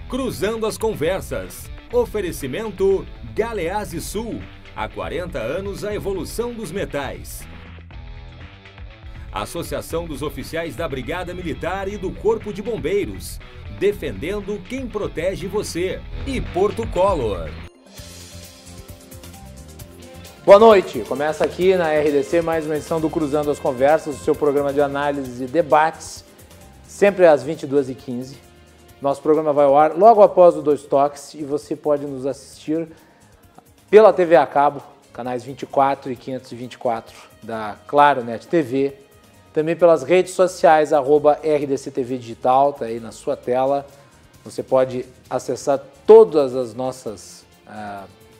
Cruzando as Conversas. Oferecimento Galeazzi Sul. Há 40 anos a evolução dos metais. Associação dos Oficiais da Brigada Militar e do Corpo de Bombeiros. Defendendo quem protege você. E Porto Color. Boa noite. Começa aqui na RDC mais uma edição do Cruzando as Conversas, o seu programa de análise e debates, sempre às 22h15. Nosso programa vai ao ar logo após o Dois Toques e você pode nos assistir pela TV a cabo, canais 24 e 524 da Claro Net TV, também pelas redes sociais, @RDCTV Digital, está aí na sua tela. Você pode acessar todas as nossas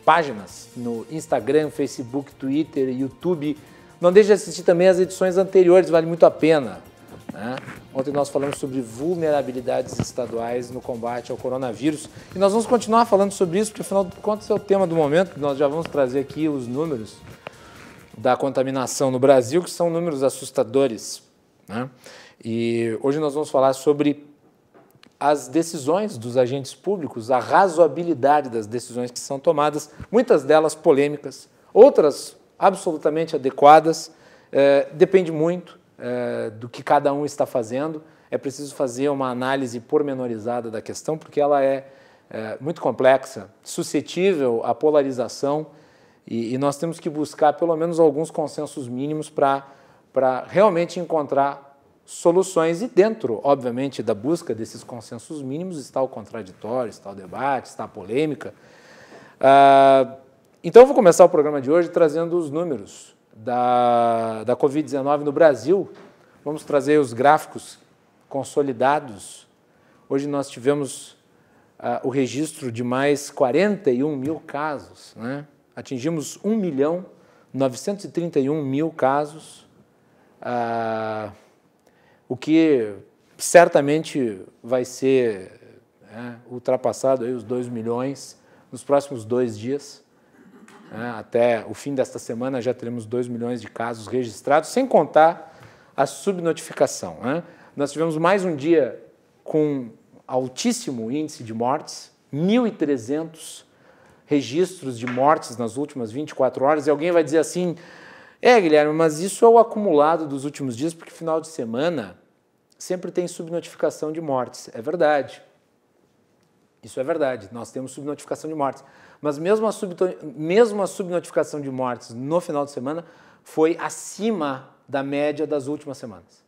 páginas no Instagram, Facebook, Twitter, YouTube. Não deixe de assistir também as edições anteriores, vale muito a pena, né? Ontem nós falamos sobre vulnerabilidades estaduais no combate ao coronavírus e nós vamos continuar falando sobre isso, porque afinal de contas é o tema do momento, que nós já vamos trazer aqui os números da contaminação no Brasil, que são números assustadores, né? E hoje nós vamos falar sobre as decisões dos agentes públicos, a razoabilidade das decisões que são tomadas, muitas delas polêmicas, outras absolutamente adequadas, depende muito do que cada um está fazendo. É preciso fazer uma análise pormenorizada da questão, porque ela é muito complexa, suscetível à polarização, e nós temos que buscar pelo menos alguns consensos mínimos para realmente encontrar soluções, e dentro, obviamente, da busca desses consensos mínimos está o contraditório, está o debate, está a polêmica. Então eu vou começar o programa de hoje trazendo os números da Covid-19 no Brasil. Vamos trazer os gráficos consolidados. Hoje nós tivemos o registro de mais 41 mil casos, né? Atingimos 1.931.000 casos, o que certamente vai ser ultrapassado aí os 2 milhões nos próximos 2 dias. Até o fim desta semana já teremos 2 milhões de casos registrados, sem contar a subnotificação, né? Nós tivemos mais um dia com altíssimo índice de mortes, 1.300 registros de mortes nas últimas 24 horas, e alguém vai dizer assim: Guilherme, mas isso é o acumulado dos últimos dias, porque final de semana sempre tem subnotificação de mortes. É verdade. Isso é verdade, nós temos subnotificação de mortes. Mas mesmo a subnotificação de mortes no final de semana foi acima da média das últimas semanas.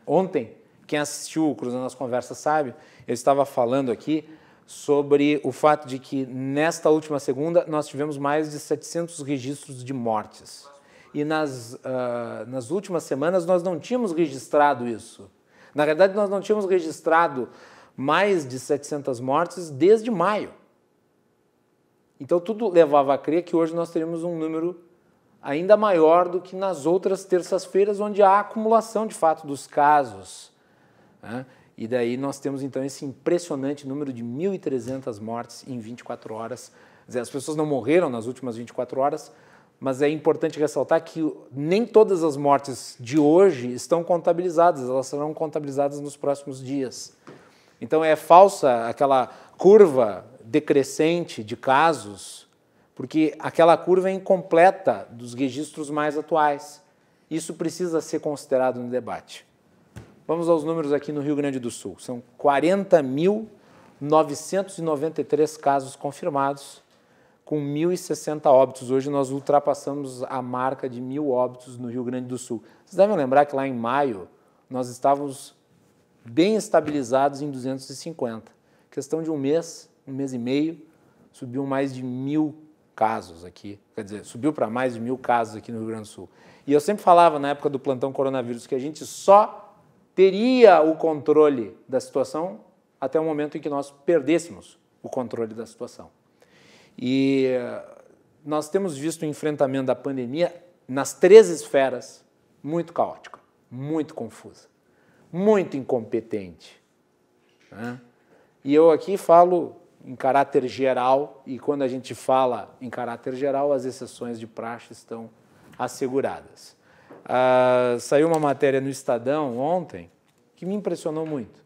Ontem, quem assistiu o Cruzando as Conversas sabe, eu estava falando aqui sobre o fato de que nesta última segunda nós tivemos mais de 700 registros de mortes. E nas últimas semanas nós não tínhamos registrado isso. Na verdade, nós não tínhamos registrado mais de 700 mortes desde maio. Então, tudo levava a crer que hoje nós teríamos um número ainda maior do que nas outras terças-feiras, onde há acumulação, de fato, dos casos, né? E daí nós temos, então, esse impressionante número de 1.300 mortes em 24 horas. Quer dizer, as pessoas não morreram nas últimas 24 horas, mas é importante ressaltar que nem todas as mortes de hoje estão contabilizadas, elas serão contabilizadas nos próximos dias. Então é falsa aquela curva decrescente de casos, porque aquela curva é incompleta dos registros mais atuais. Isso precisa ser considerado no debate. Vamos aos números aqui no Rio Grande do Sul. São 40.993 casos confirmados, com 1.060 óbitos. Hoje nós ultrapassamos a marca de 1.000 óbitos no Rio Grande do Sul. Vocês devem lembrar que lá em maio nós estávamos bem estabilizados em 250. Questão de um mês e meio, subiu mais de 1.000 casos aqui. Quer dizer, subiu para mais de 1.000 casos aqui no Rio Grande do Sul. E eu sempre falava na época do plantão coronavírus que a gente só teria o controle da situação até o momento em que nós perdêssemos o controle da situação. E nós temos visto o enfrentamento da pandemia nas 3 esferas muito caótica, muito confusa, muito incompetente, né? E eu aqui falo em caráter geral, e quando a gente fala em caráter geral, as exceções de praxe estão asseguradas. Saiu uma matéria no Estadão ontem que me impressionou muito.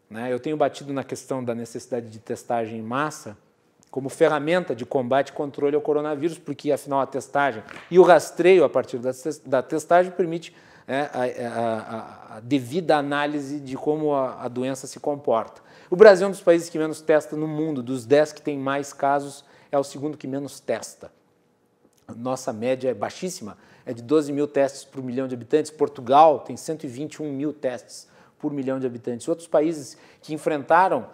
né? Eu tenho batido na questão da necessidade de testagem em massa como ferramenta de combate e controle ao coronavírus, porque, afinal, a testagem e o rastreio a partir da testagem permite a devida análise de como a doença se comporta. O Brasil é um dos países que menos testa no mundo. Dos 10 que tem mais casos, é o segundo que menos testa. Nossa média é baixíssima, é de 12 mil testes por milhão de habitantes. Portugal tem 121 mil testes por milhão de habitantes. Outros países que enfrentaram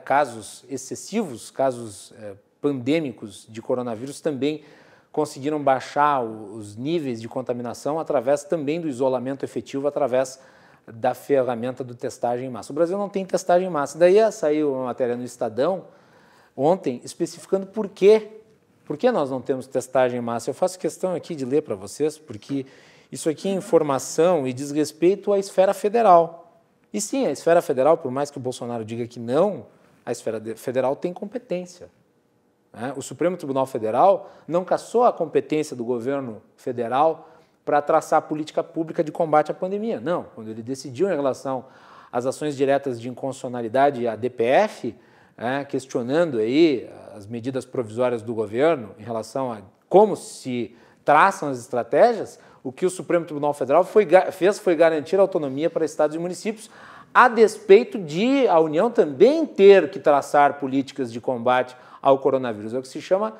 casos excessivos, casos pandêmicos de coronavírus, também conseguiram baixar os níveis de contaminação através também do isolamento efetivo, através da ferramenta do testagem em massa. O Brasil não tem testagem em massa. Daí saiu uma matéria no Estadão ontem especificando por quê. Por que nós não temos testagem em massa? Eu faço questão aqui de ler para vocês, porque isso aqui é informação e diz respeito à esfera federal. E sim, a esfera federal, por mais que o Bolsonaro diga que não, a esfera federal tem competência. O Supremo Tribunal Federal não cassou a competência do governo federal para traçar a política pública de combate à pandemia. Não, quando ele decidiu em relação às ações diretas de inconstitucionalidade, a DPF, questionando aí as medidas provisórias do governo em relação a como se traçam as estratégias, o que o Supremo Tribunal Federal fez foi garantir autonomia para estados e municípios, a despeito de a União também ter que traçar políticas de combate ao coronavírus. É o que se chama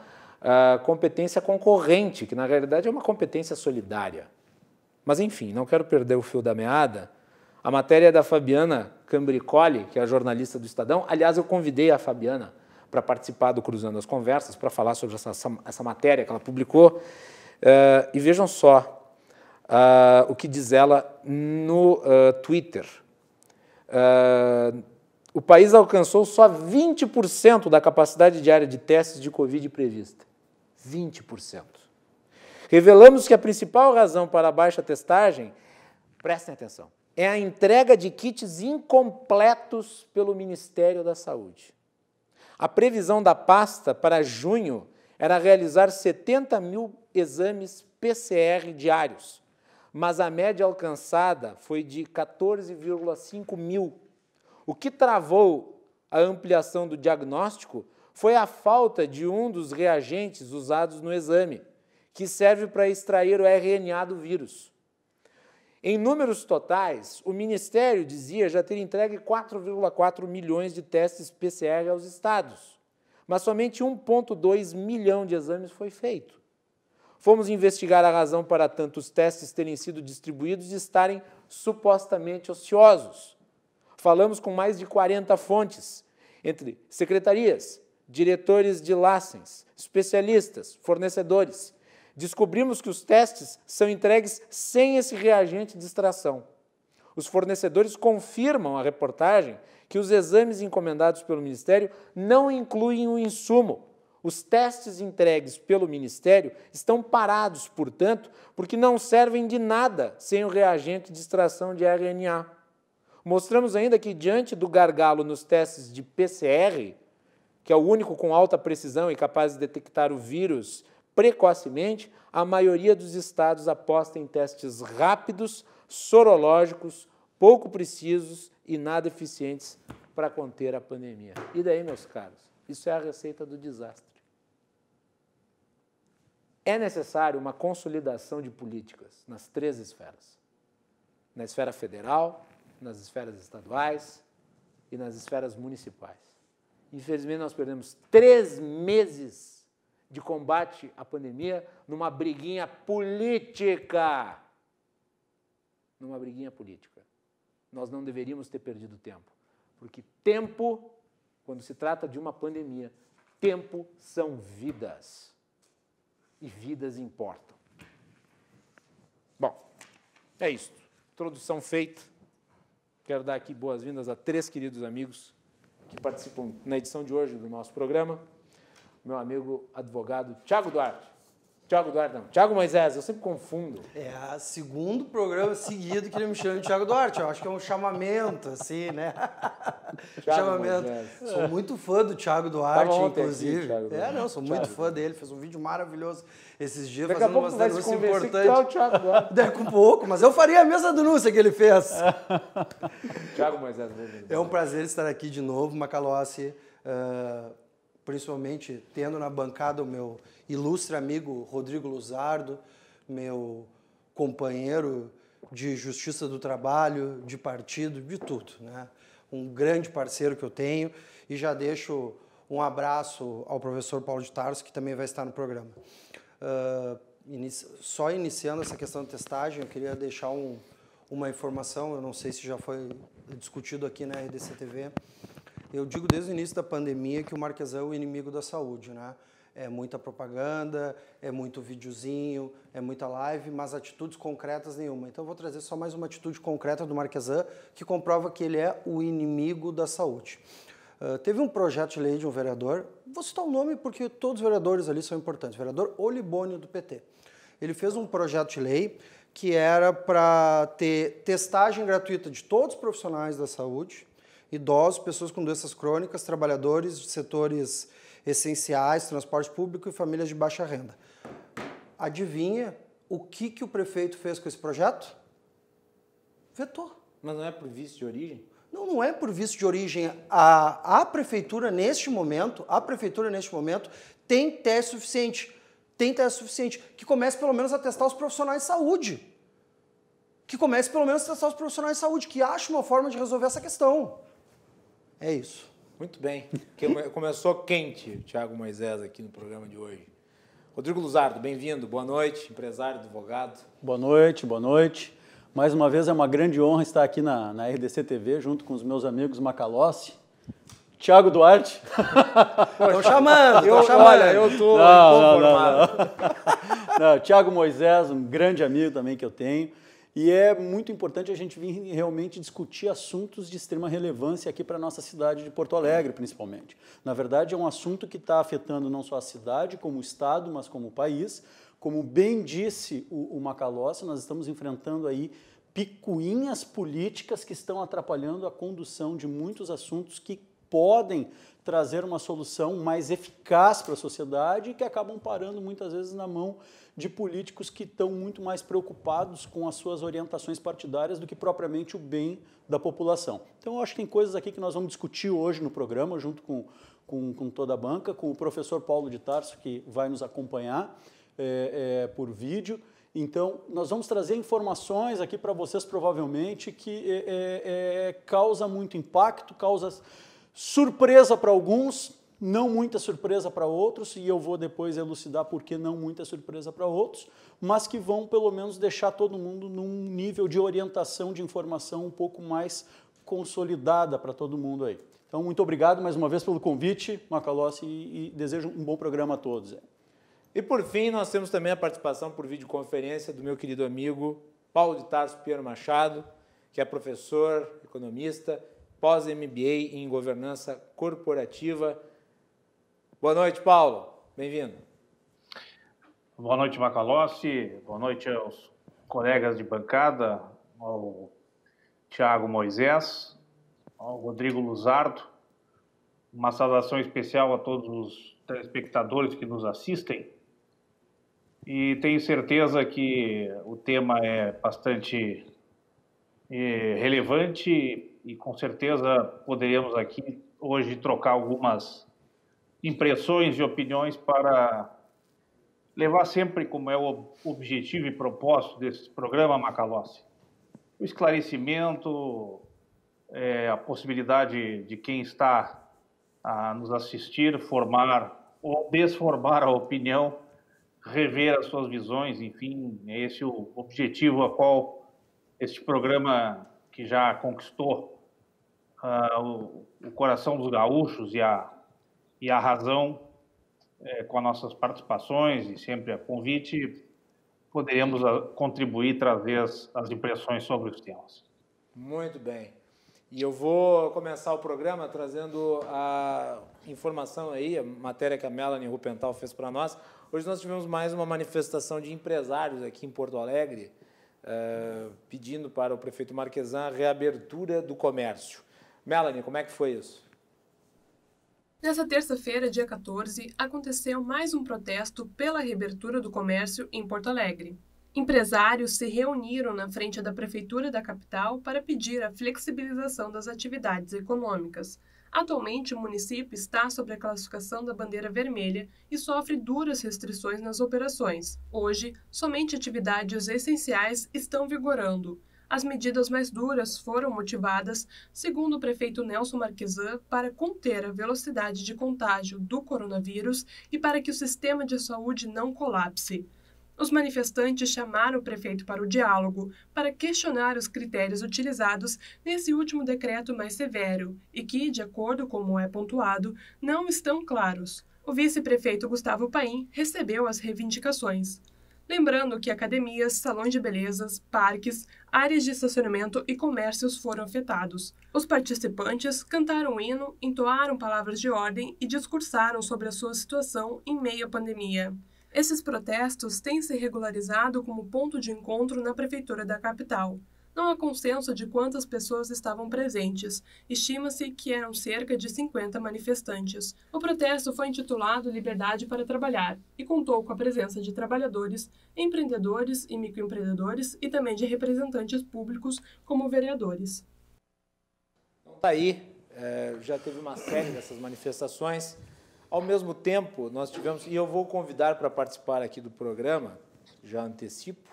competência concorrente, que na realidade é uma competência solidária. Mas, enfim, não quero perder o fio da meada. A matéria é da Fabiana Cambricoli, que é a jornalista do Estadão. Aliás, eu convidei a Fabiana para participar do Cruzando as Conversas, para falar sobre essa matéria que ela publicou. E vejam só o que diz ela no Twitter. O país alcançou só 20% da capacidade diária de testes de Covid prevista. 20%. Revelamos que a principal razão para a baixa testagem, prestem atenção, é a entrega de kits incompletos pelo Ministério da Saúde. A previsão da pasta para junho era realizar 70 mil exames PCR diários, mas a média alcançada foi de 14,5 mil. O que travou a ampliação do diagnóstico foi a falta de um dos reagentes usados no exame, que serve para extrair o RNA do vírus. Em números totais, o Ministério dizia já ter entregue 4,4 milhões de testes PCR aos estados, mas somente 1,2 milhão de exames foi feito. Fomos investigar a razão para tantos testes terem sido distribuídos e estarem supostamente ociosos. Falamos com mais de 40 fontes, entre secretarias, diretores de LACENS, especialistas, fornecedores. Descobrimos que os testes são entregues sem esse reagente de extração. Os fornecedores confirmam à reportagem que os exames encomendados pelo Ministério não incluem o insumo. Os testes entregues pelo Ministério estão parados, portanto, porque não servem de nada sem o reagente de extração de RNA. Mostramos ainda que, diante do gargalo nos testes de PCR, que é o único com alta precisão e capaz de detectar o vírus precocemente, a maioria dos estados aposta em testes rápidos, sorológicos, pouco precisos e nada eficientes para conter a pandemia. E daí, meus caros? Isso é a receita do desastre. É necessário uma consolidação de políticas nas 3 esferas. Na esfera federal, nas esferas estaduais e nas esferas municipais. Infelizmente, nós perdemos 3 meses de combate à pandemia numa briguinha política. Numa briguinha política. Nós não deveríamos ter perdido tempo, porque tempo, quando se trata de uma pandemia, tempo são vidas. E vidas importam. Bom, é isso. Introdução feita. Quero dar aqui boas-vindas a 3 queridos amigos que participam na edição de hoje do nosso programa. Meu amigo advogado Thiago Duarte. Thiago Duarte, não. Thiago Moisés, eu sempre confundo. É o segundo programa seguido que ele me chama de Thiago Duarte. Eu acho que é um chamamento, assim, né? Chamamento. Moisés. Sou muito fã do Thiago Duarte, inclusive. Thiago Duarte. Não, sou muito fã dele. Fez um vídeo maravilhoso esses dias, Daqui a fazendo pouco umas vai se denúncias convencer importantes. que tu é o Thiago Duarte. Daqui a pouco, mas eu faria a mesma denúncia que ele fez. Thiago Moisés, bem-vindo. É um prazer estar aqui de novo, Macalossi, principalmente tendo na bancada o meu ilustre amigo Rodrigo Luzardo, meu companheiro de Justiça do Trabalho, de partido, de tudo, né? Um grande parceiro que eu tenho, e já deixo um abraço ao professor Paulo de Tarso, que também vai estar no programa. Só iniciando essa questão de testagem, eu queria deixar uma informação, eu não sei se já foi discutido aqui na RDC TV. Eu digo desde o início da pandemia que o Marquesan é o inimigo da saúde, né? É muita propaganda, é muito videozinho, é muita live, mas atitudes concretas nenhuma. Então eu vou trazer só mais uma atitude concreta do Marquesan que comprova que ele é o inimigo da saúde. Teve um projeto de lei de um vereador, vou citar o nome porque todos os vereadores ali são importantes, o vereador Olibônio do PT. Ele fez um projeto de lei que era para ter testagem gratuita de todos os profissionais da saúde, idosos, pessoas com doenças crônicas, trabalhadores de setores essenciais, transporte público e famílias de baixa renda. Adivinha o que o prefeito fez com esse projeto? Vetou. Mas não é por vício de origem? Não é por vício de origem. A prefeitura, neste momento, tem teste suficiente. Que comece pelo menos a testar os profissionais de saúde. Que ache uma forma de resolver essa questão. É isso. Muito bem. Começou quente o Thiago Moisés aqui no programa de hoje. Rodrigo Luzardo, bem-vindo. Boa noite, empresário, advogado. Boa noite. Mais uma vez é uma grande honra estar aqui na RDC TV, junto com os meus amigos Macalossi, Thiago Duarte. Estão chamando. Olha, eu estou inconformado. Não, Thiago Moisés, um grande amigo também que eu tenho. E é muito importante a gente vir realmente discutir assuntos de extrema relevância aqui para a nossa cidade de Porto Alegre, principalmente. Na verdade, é um assunto que está afetando não só a cidade, como o estado, mas como o país. Como bem disse o Macalossi, nós estamos enfrentando aí picuinhas políticas que estão atrapalhando a condução de muitos assuntos que podem trazer uma solução mais eficaz para a sociedade e que acabam parando muitas vezes na mão de políticos que estão muito mais preocupados com as suas orientações partidárias do que propriamente o bem da população. Então, eu acho que tem coisas aqui que nós vamos discutir hoje no programa, junto com toda a banca, com o professor Paulo de Tarso, que vai nos acompanhar por vídeo. Então, nós vamos trazer informações aqui para vocês, provavelmente, que causa muito impacto, causa surpresa para alguns, não muita surpresa para outros, e eu vou depois elucidar por que não muita surpresa para outros, mas que vão pelo menos deixar todo mundo num nível de orientação, de informação um pouco mais consolidada para todo mundo aí. Então, muito obrigado mais uma vez pelo convite, Macalossi, e desejo um bom programa a todos. E por fim, nós temos também a participação por videoconferência do meu querido amigo Paulo de Tarso Pinheiro Machado, que é professor, economista, pós-MBA em governança corporativa. Boa noite, Paulo. Bem-vindo. Boa noite, Macalossi. Boa noite aos colegas de bancada, ao Thiago Moisés, ao Rodrigo Luzardo. Uma saudação especial a todos os telespectadores que nos assistem. E tenho certeza que o tema é bastante relevante e com certeza poderíamos aqui hoje trocar algumas impressões e opiniões para levar sempre, como é o objetivo e propósito desse programa, Macalossi, o esclarecimento, a possibilidade de quem está a nos assistir formar ou desformar a opinião, rever as suas visões, enfim, é esse o objetivo a qual este programa, que já conquistou o coração dos gaúchos e a razão, com as nossas participações e sempre a convite, poderemos contribuir e trazer as impressões sobre os temas. Muito bem. E eu vou começar o programa trazendo a informação aí, a matéria que a Melanie Rupental fez para nós. Hoje nós tivemos mais uma manifestação de empresários aqui em Porto Alegre, pedindo para o prefeito Marquesan a reabertura do comércio. Melanie, como é que foi isso? Nessa terça-feira, dia 14, aconteceu mais um protesto pela reabertura do comércio em Porto Alegre. Empresários se reuniram na frente da Prefeitura da capital para pedir a flexibilização das atividades econômicas. Atualmente, o município está sob a classificação da bandeira vermelha e sofre duras restrições nas operações. Hoje, somente atividades essenciais estão vigorando. As medidas mais duras foram motivadas, segundo o prefeito Nelson Marquesan, para conter a velocidade de contágio do coronavírus e para que o sistema de saúde não colapse. Os manifestantes chamaram o prefeito para o diálogo, para questionar os critérios utilizados nesse último decreto mais severo e que, de acordo com como é pontuado, não estão claros. O vice-prefeito Gustavo Paim recebeu as reivindicações. Lembrando que academias, salões de belezas, parques, áreas de estacionamento e comércios foram afetados. Os participantes cantaram o hino, entoaram palavras de ordem e discursaram sobre a sua situação em meio à pandemia. Esses protestos têm se regularizado como ponto de encontro na prefeitura da capital. Não há consenso de quantas pessoas estavam presentes. Estima-se que eram cerca de 50 manifestantes. O protesto foi intitulado Liberdade para Trabalhar e contou com a presença de trabalhadores, empreendedores e microempreendedores e também de representantes públicos como vereadores. Então tá aí, já teve uma série dessas manifestações. Ao mesmo tempo, nós tivemos, e eu vou convidar para participar aqui do programa, já antecipo,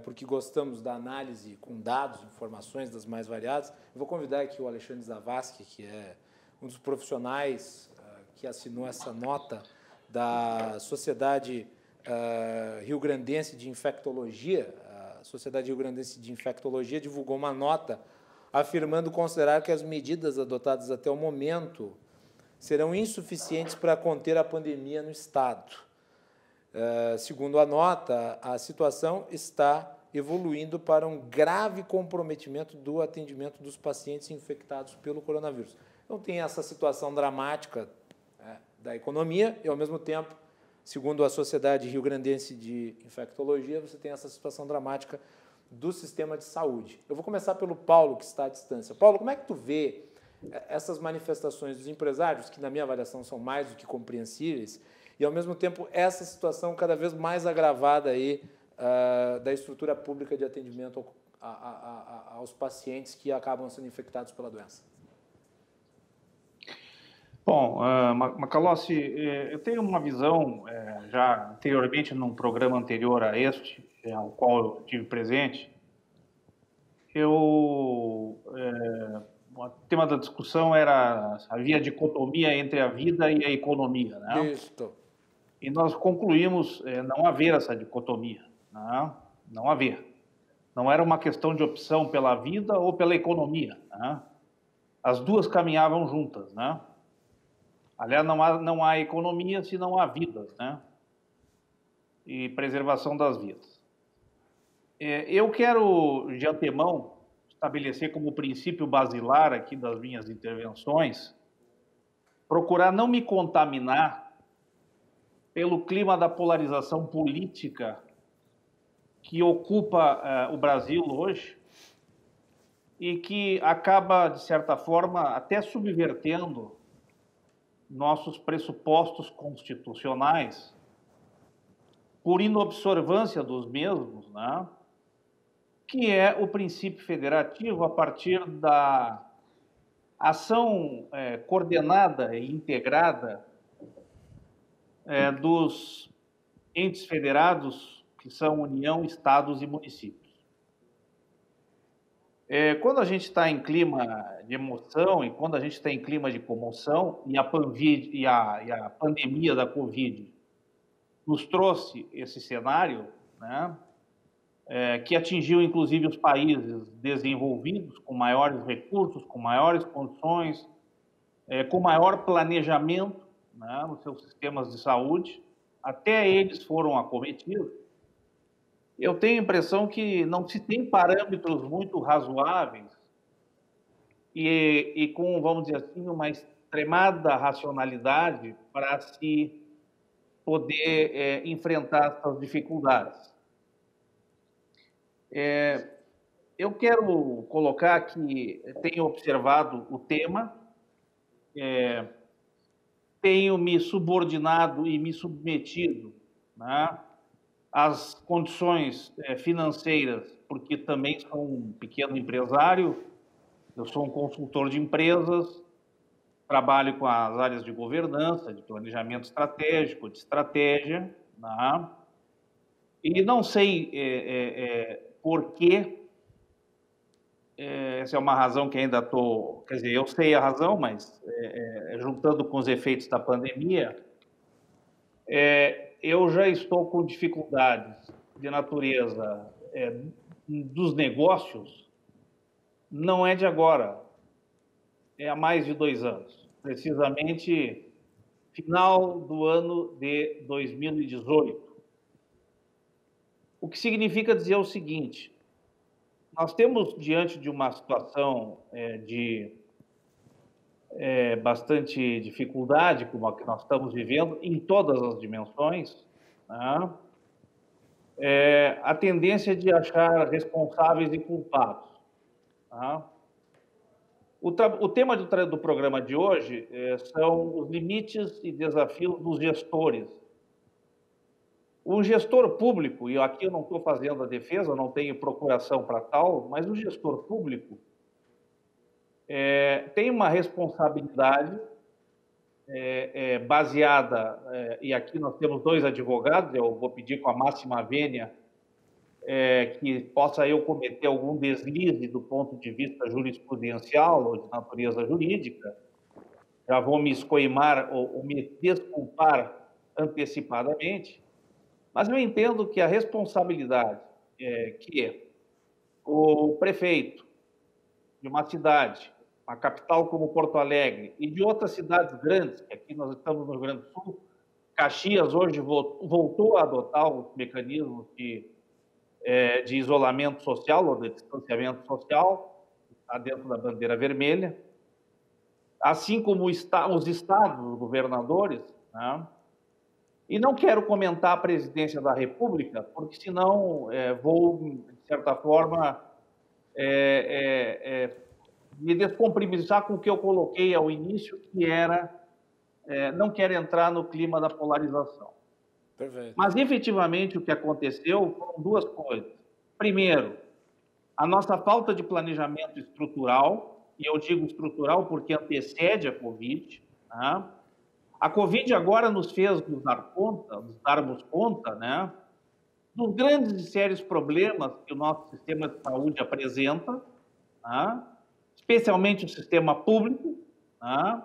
porque gostamos da análise com dados, informações das mais variadas. Eu vou convidar aqui o Alexandre Zavascki, que é um dos profissionais que assinou essa nota da Sociedade Rio-Grandense de Infectologia. A Sociedade Rio-Grandense de Infectologia divulgou uma nota afirmando considerar que as medidas adotadas até o momento serão insuficientes para conter a pandemia no Estado. Segundo a nota, a situação está evoluindo para um grave comprometimento do atendimento dos pacientes infectados pelo coronavírus. Então, tem essa situação dramática da economia e, ao mesmo tempo, segundo a Sociedade Rio-Grandense de Infectologia, você tem essa situação dramática do sistema de saúde. Eu vou começar pelo Paulo, que está à distância. Paulo, como é que tu vê essas manifestações dos empresários, que, na minha avaliação, são mais do que compreensíveis, e, ao mesmo tempo, essa situação cada vez mais agravada aí, da estrutura pública de atendimento aos pacientes que acabam sendo infectados pela doença? Bom, Macalossi, eu tenho uma visão, já anteriormente, num programa anterior a este, ao qual eu tive presente, o tema da discussão era, havia dicotomia entre a vida e a economia, né? Isso. E nós concluímos não haver essa dicotomia, né? Não haver. Não era uma questão de opção pela vida ou pela economia, né? As duas caminhavam juntas, né? Aliás, não há economia se não há vidas, né? E preservação das vidas. Eu quero, de antemão, estabelecer como princípio basilar aqui das minhas intervenções, procurar não me contaminar pelo clima da polarização política que ocupa o Brasil hoje e que acaba, de certa forma, até subvertendo nossos pressupostos constitucionais por inobservância dos mesmos, né? Que é o princípio federativo a partir da ação coordenada e integrada dos entes federados, que são União, Estados e municípios. Quando a gente está em clima de emoção e quando a gente está em clima de comoção, e a pandemia da Covid nos trouxe esse cenário, né? Que atingiu, inclusive, os países desenvolvidos, com maiores recursos, com maiores condições, com maior planejamento, né, nos seus sistemas de saúde, até eles foram acometidos. Eu tenho a impressão que não se tem parâmetros muito razoáveis e com, vamos dizer assim, uma extremada racionalidade para se poder enfrentar essas dificuldades. Eu quero colocar que tenho observado o tema, tenho me subordinado e me submetido, né, às condições financeiras, porque também sou um pequeno empresário, eu sou um consultor de empresas, trabalho com as áreas de governança, de planejamento estratégico, de estratégia, né, e não sei por quê. Essa é uma razão que ainda estou... Quer dizer, eu sei a razão, mas juntando com os efeitos da pandemia, eu já estou com dificuldades de natureza dos negócios, não é de agora, é há mais de 2 anos. Precisamente, final do ano de 2018. O que significa dizer o seguinte: nós temos diante de uma situação de bastante dificuldade, como a que nós estamos vivendo, em todas as dimensões, né? A tendência de achar responsáveis e culpados. Né? O tema do programa de hoje são os limites e desafios dos gestores. O gestor público, e aqui eu não estou fazendo a defesa, não tenho procuração para tal, mas o gestor público tem uma responsabilidade baseada, e aqui nós temos 2 advogados, eu vou pedir com a máxima vênia que possa eu cometer algum deslize do ponto de vista jurisprudencial ou de natureza jurídica, já vou me escoimar ou me desculpar antecipadamente. Mas eu entendo que a responsabilidade que o prefeito de uma cidade, uma capital como Porto Alegre, e de outras cidades grandes, que aqui nós estamos no Rio Grande do Sul, Caxias hoje voltou a adotar os mecanismos de isolamento social ou de distanciamento social, está dentro da bandeira vermelha, assim como os estados, os governadores, né? E não quero comentar a presidência da República, porque senão vou, de certa forma, me descomprimizar com o que eu coloquei ao início, que era não quero entrar no clima da polarização. Perfeito. Mas, efetivamente, o que aconteceu foram 2 coisas. Primeiro, a nossa falta de planejamento estrutural, e eu digo estrutural porque antecede a Covid, né? A Covid agora nos fez nos darmos conta, né, dos grandes e sérios problemas que o nosso sistema de saúde apresenta, né, especialmente o sistema público, né,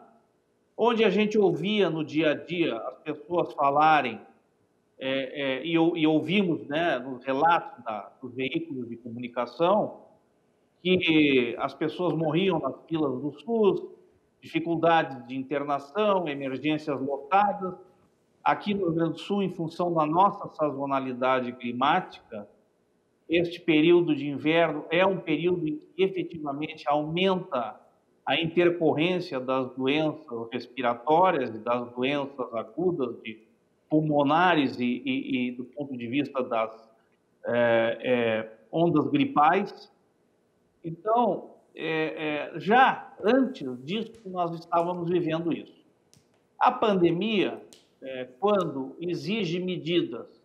onde a gente ouvia no dia a dia as pessoas falarem, e ouvimos, né, nos relatos dos veículos de comunicação, que as pessoas morriam nas filas do SUS, dificuldades de internação, emergências lotadas. Aqui no Rio Grande do Sul, em função da nossa sazonalidade climática, este período de inverno é um período em que efetivamente aumenta a intercorrência das doenças respiratórias e das doenças agudas, pulmonares e do ponto de vista das ondas gripais. Então, já antes disso, nós estávamos vivendo isso. A pandemia, quando exige medidas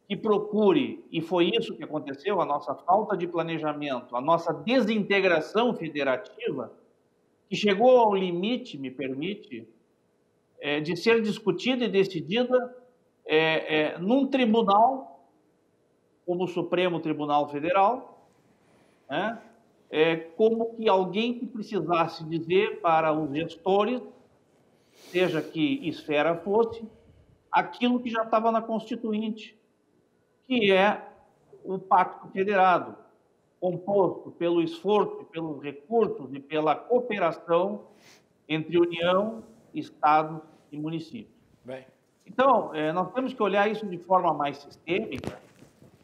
que procure, e foi isso que aconteceu, a nossa falta de planejamento, a nossa desintegração federativa, que chegou ao limite, me permite, de ser discutida e decidida num tribunal, como o Supremo Tribunal Federal, né? Como que alguém que precisasse dizer para os gestores, seja que esfera fosse, aquilo que já estava na Constituinte, que é o Pacto Federado, composto pelo esforço, pelos recursos e pela cooperação entre União, Estados e municípios. Bem. Então, nós temos que olhar isso de forma mais sistêmica,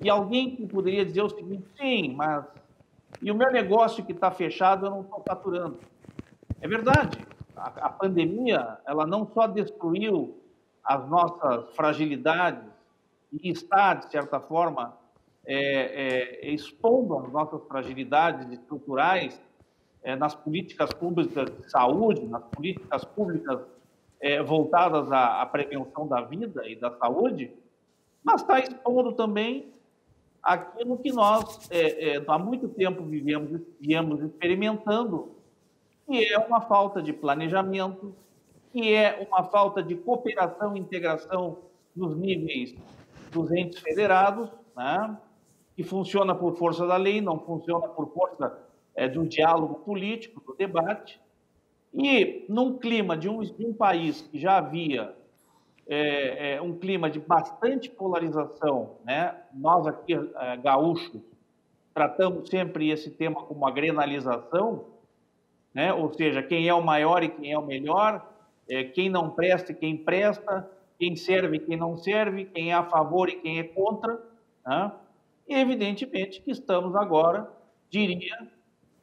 e alguém que poderia dizer o seguinte: sim, mas e o meu negócio que está fechado eu não estou faturando. É verdade, a pandemia ela não só destruiu as nossas fragilidades e está, de certa forma, expondo as nossas fragilidades estruturais nas políticas públicas de saúde, nas políticas públicas voltadas à prevenção da vida e da saúde, mas está expondo também aquilo que nós, há muito tempo, viemos experimentando, que é uma falta de planejamento, que é uma falta de cooperação e integração nos níveis dos entes federados, né? Que funciona por força da lei, não funciona por força do diálogo político, do debate. E num clima de um país que já havia um clima de bastante polarização, né? Nós aqui, gaúchos, tratamos sempre esse tema como a grenalização, né? Ou seja, quem é o maior e quem é o melhor, quem não presta e quem presta, quem serve e quem não serve, quem é a favor e quem é contra, né? E evidentemente que estamos agora, diria,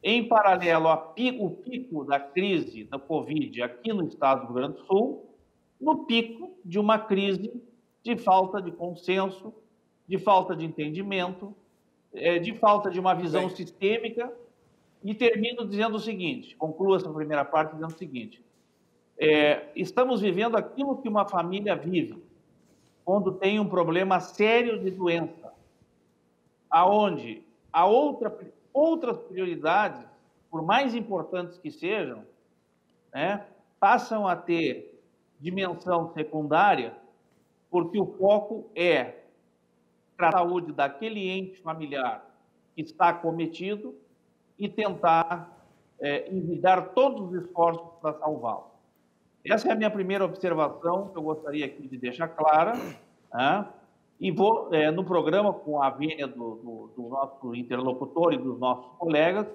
em paralelo ao pico da crise da Covid aqui no estado do Rio Grande do Sul, no pico de uma crise de falta de consenso, de falta de entendimento, de falta de uma visão sistêmica. E termino dizendo o seguinte, concluo essa primeira parte dizendo o seguinte, estamos vivendo aquilo que uma família vive quando tem um problema sério de doença, aonde há outras prioridades, por mais importantes que sejam, né, passam a ter dimensão secundária, porque o foco é tratar a saúde daquele ente familiar que está acometido e tentar envidar todos os esforços para salvá-lo. Essa é a minha primeira observação que eu gostaria aqui de deixar clara, né? E vou, no programa, com a vênia do nosso interlocutor e dos nossos colegas,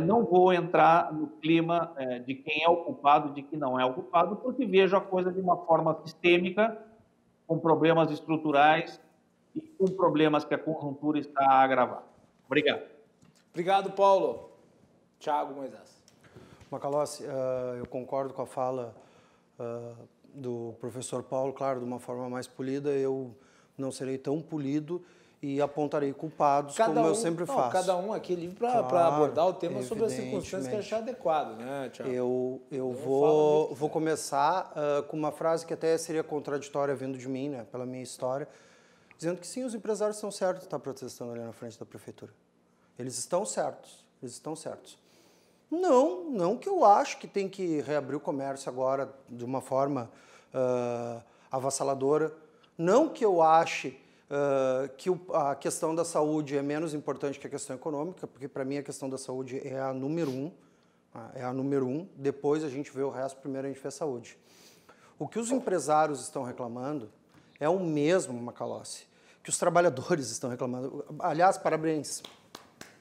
não vou entrar no clima de quem é o culpado e de quem não é o culpado, porque vejo a coisa de uma forma sistêmica, com problemas estruturais e com problemas que a conjuntura está a agravar. Obrigado. Obrigado, Paulo. Thiago Moisés. Macalossi, eu concordo com a fala do professor Paulo, claro, de uma forma mais polida. Eu não serei tão polido e apontarei culpados, como eu sempre faço. Cada um aqui livre para abordar o tema sobre as circunstâncias que achar adequado, né, Thiago? Eu vou começar com uma frase que até seria contraditória vindo de mim, né, pela minha história, dizendo que sim, os empresários estão certos de estar protestando ali na frente da prefeitura. Eles estão certos, eles estão certos. Não que eu acho que tem que reabrir o comércio agora de uma forma avassaladora. Não que eu ache que a questão da saúde é menos importante que a questão econômica, porque para mim a questão da saúde é a número um. É a número um. Depois a gente vê o resto, primeiro a gente vê a saúde. O que os empresários estão reclamando é o mesmo, Macalossi, que os trabalhadores estão reclamando. Aliás, parabéns.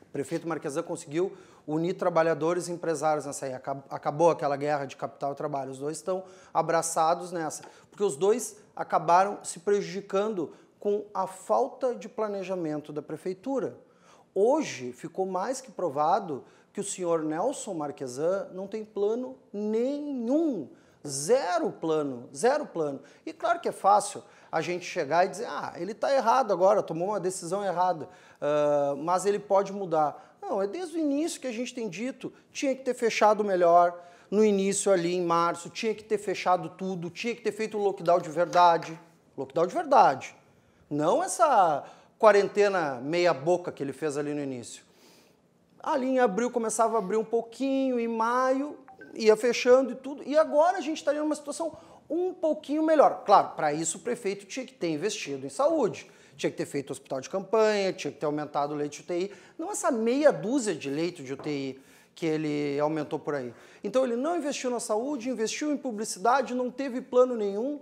O prefeito Marquesan conseguiu unir trabalhadores e empresários nessa aí. Acabou aquela guerra de capital e trabalho. Os dois estão abraçados nessa. Porque os dois acabaram se prejudicando com a falta de planejamento da prefeitura. Hoje ficou mais que provado que o senhor Nelson Marquesan não tem plano nenhum. Zero plano. E claro que é fácil a gente chegar e dizer, ele está errado agora, tomou uma decisão errada, mas ele pode mudar. Não, é desde o início que a gente tem dito, tinha que ter fechado melhor, no início ali em março, tinha que ter fechado tudo, tinha que ter feito o lockdown de verdade. Lockdown de verdade. Não essa quarentena meia boca que ele fez ali no início. Ali em abril começava a abrir um pouquinho, em maio ia fechando e tudo. E agora a gente estaria numa situação um pouquinho melhor. Claro, para isso o prefeito tinha que ter investido em saúde. Tinha que ter feito hospital de campanha, tinha que ter aumentado o leito de UTI. Não essa meia dúzia de leitos de UTI que ele aumentou por aí. Então ele não investiu na saúde, investiu em publicidade, não teve plano nenhum.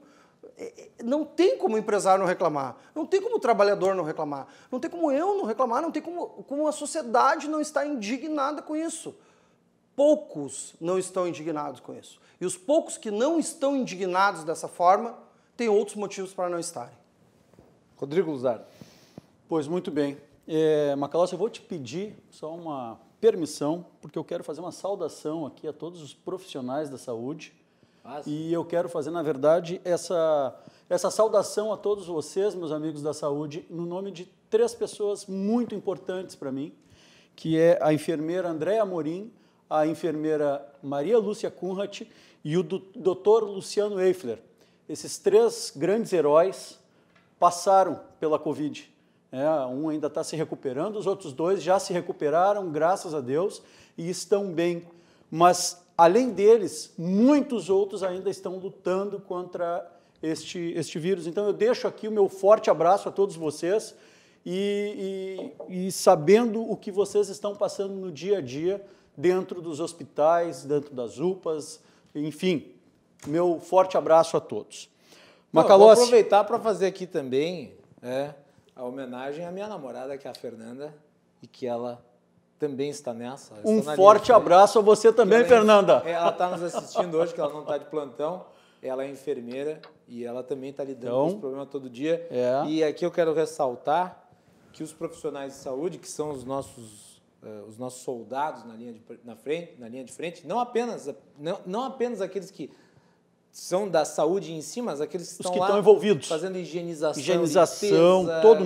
Não tem como o empresário não reclamar, não tem como o trabalhador não reclamar, não tem como eu não reclamar, não tem como a sociedade não estar indignada com isso. Poucos não estão indignados com isso. E os poucos que não estão indignados dessa forma têm outros motivos para não estarem. Rodrigo Luzardo. Pois muito bem. Macalossi, eu vou te pedir só uma permissão, porque eu quero fazer uma saudação aqui a todos os profissionais da saúde, E eu quero fazer, na verdade, essa saudação a todos vocês, meus amigos da saúde, no nome de 3 pessoas muito importantes para mim, que é a enfermeira Andréa Amorim, a enfermeira Maria Lúcia Kunrat e o Dr. Luciano Eifler. Esses 3 grandes heróis passaram pela Covid. Um ainda está se recuperando, os outros 2 já se recuperaram, graças a Deus, e estão bem. Mas, além deles, muitos outros ainda estão lutando contra este vírus. Então, eu deixo aqui o meu forte abraço a todos vocês e sabendo o que vocês estão passando no dia a dia, dentro dos hospitais, dentro das UPAs, enfim, meu forte abraço a todos. Macalossi, vou aproveitar para fazer aqui também a homenagem à minha namorada, que é a Fernanda, e que ela também está nessa. Um forte abraço a você também, Fernanda. Ela está nos assistindo hoje, que ela não está de plantão. Ela é enfermeira e ela também está lidando com esse problema todo dia. E aqui eu quero ressaltar que os profissionais de saúde, que são os nossos soldados na linha de frente, não apenas aqueles que são da saúde em si, mas aqueles que estão envolvidos, fazendo higienização, limpeza, todo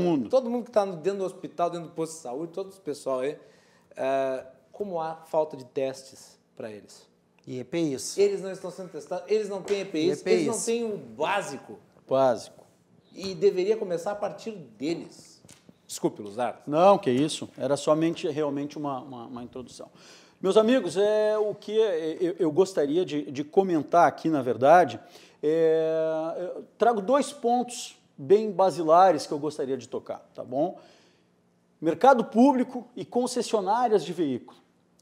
mundo que está dentro do hospital, dentro do posto de saúde, todo esse pessoal aí, como há falta de testes para eles. E EPIs. Eles não estão sendo testados, eles não têm EPIs, eles não têm o básico. E deveria começar a partir deles. Desculpe, Luzardo. Não, que isso. Era somente realmente uma introdução. Meus amigos, o que eu gostaria de comentar aqui, na verdade, eu trago 2 pontos bem basilares que eu gostaria de tocar, tá bom? Mercado público e concessionárias de veículo.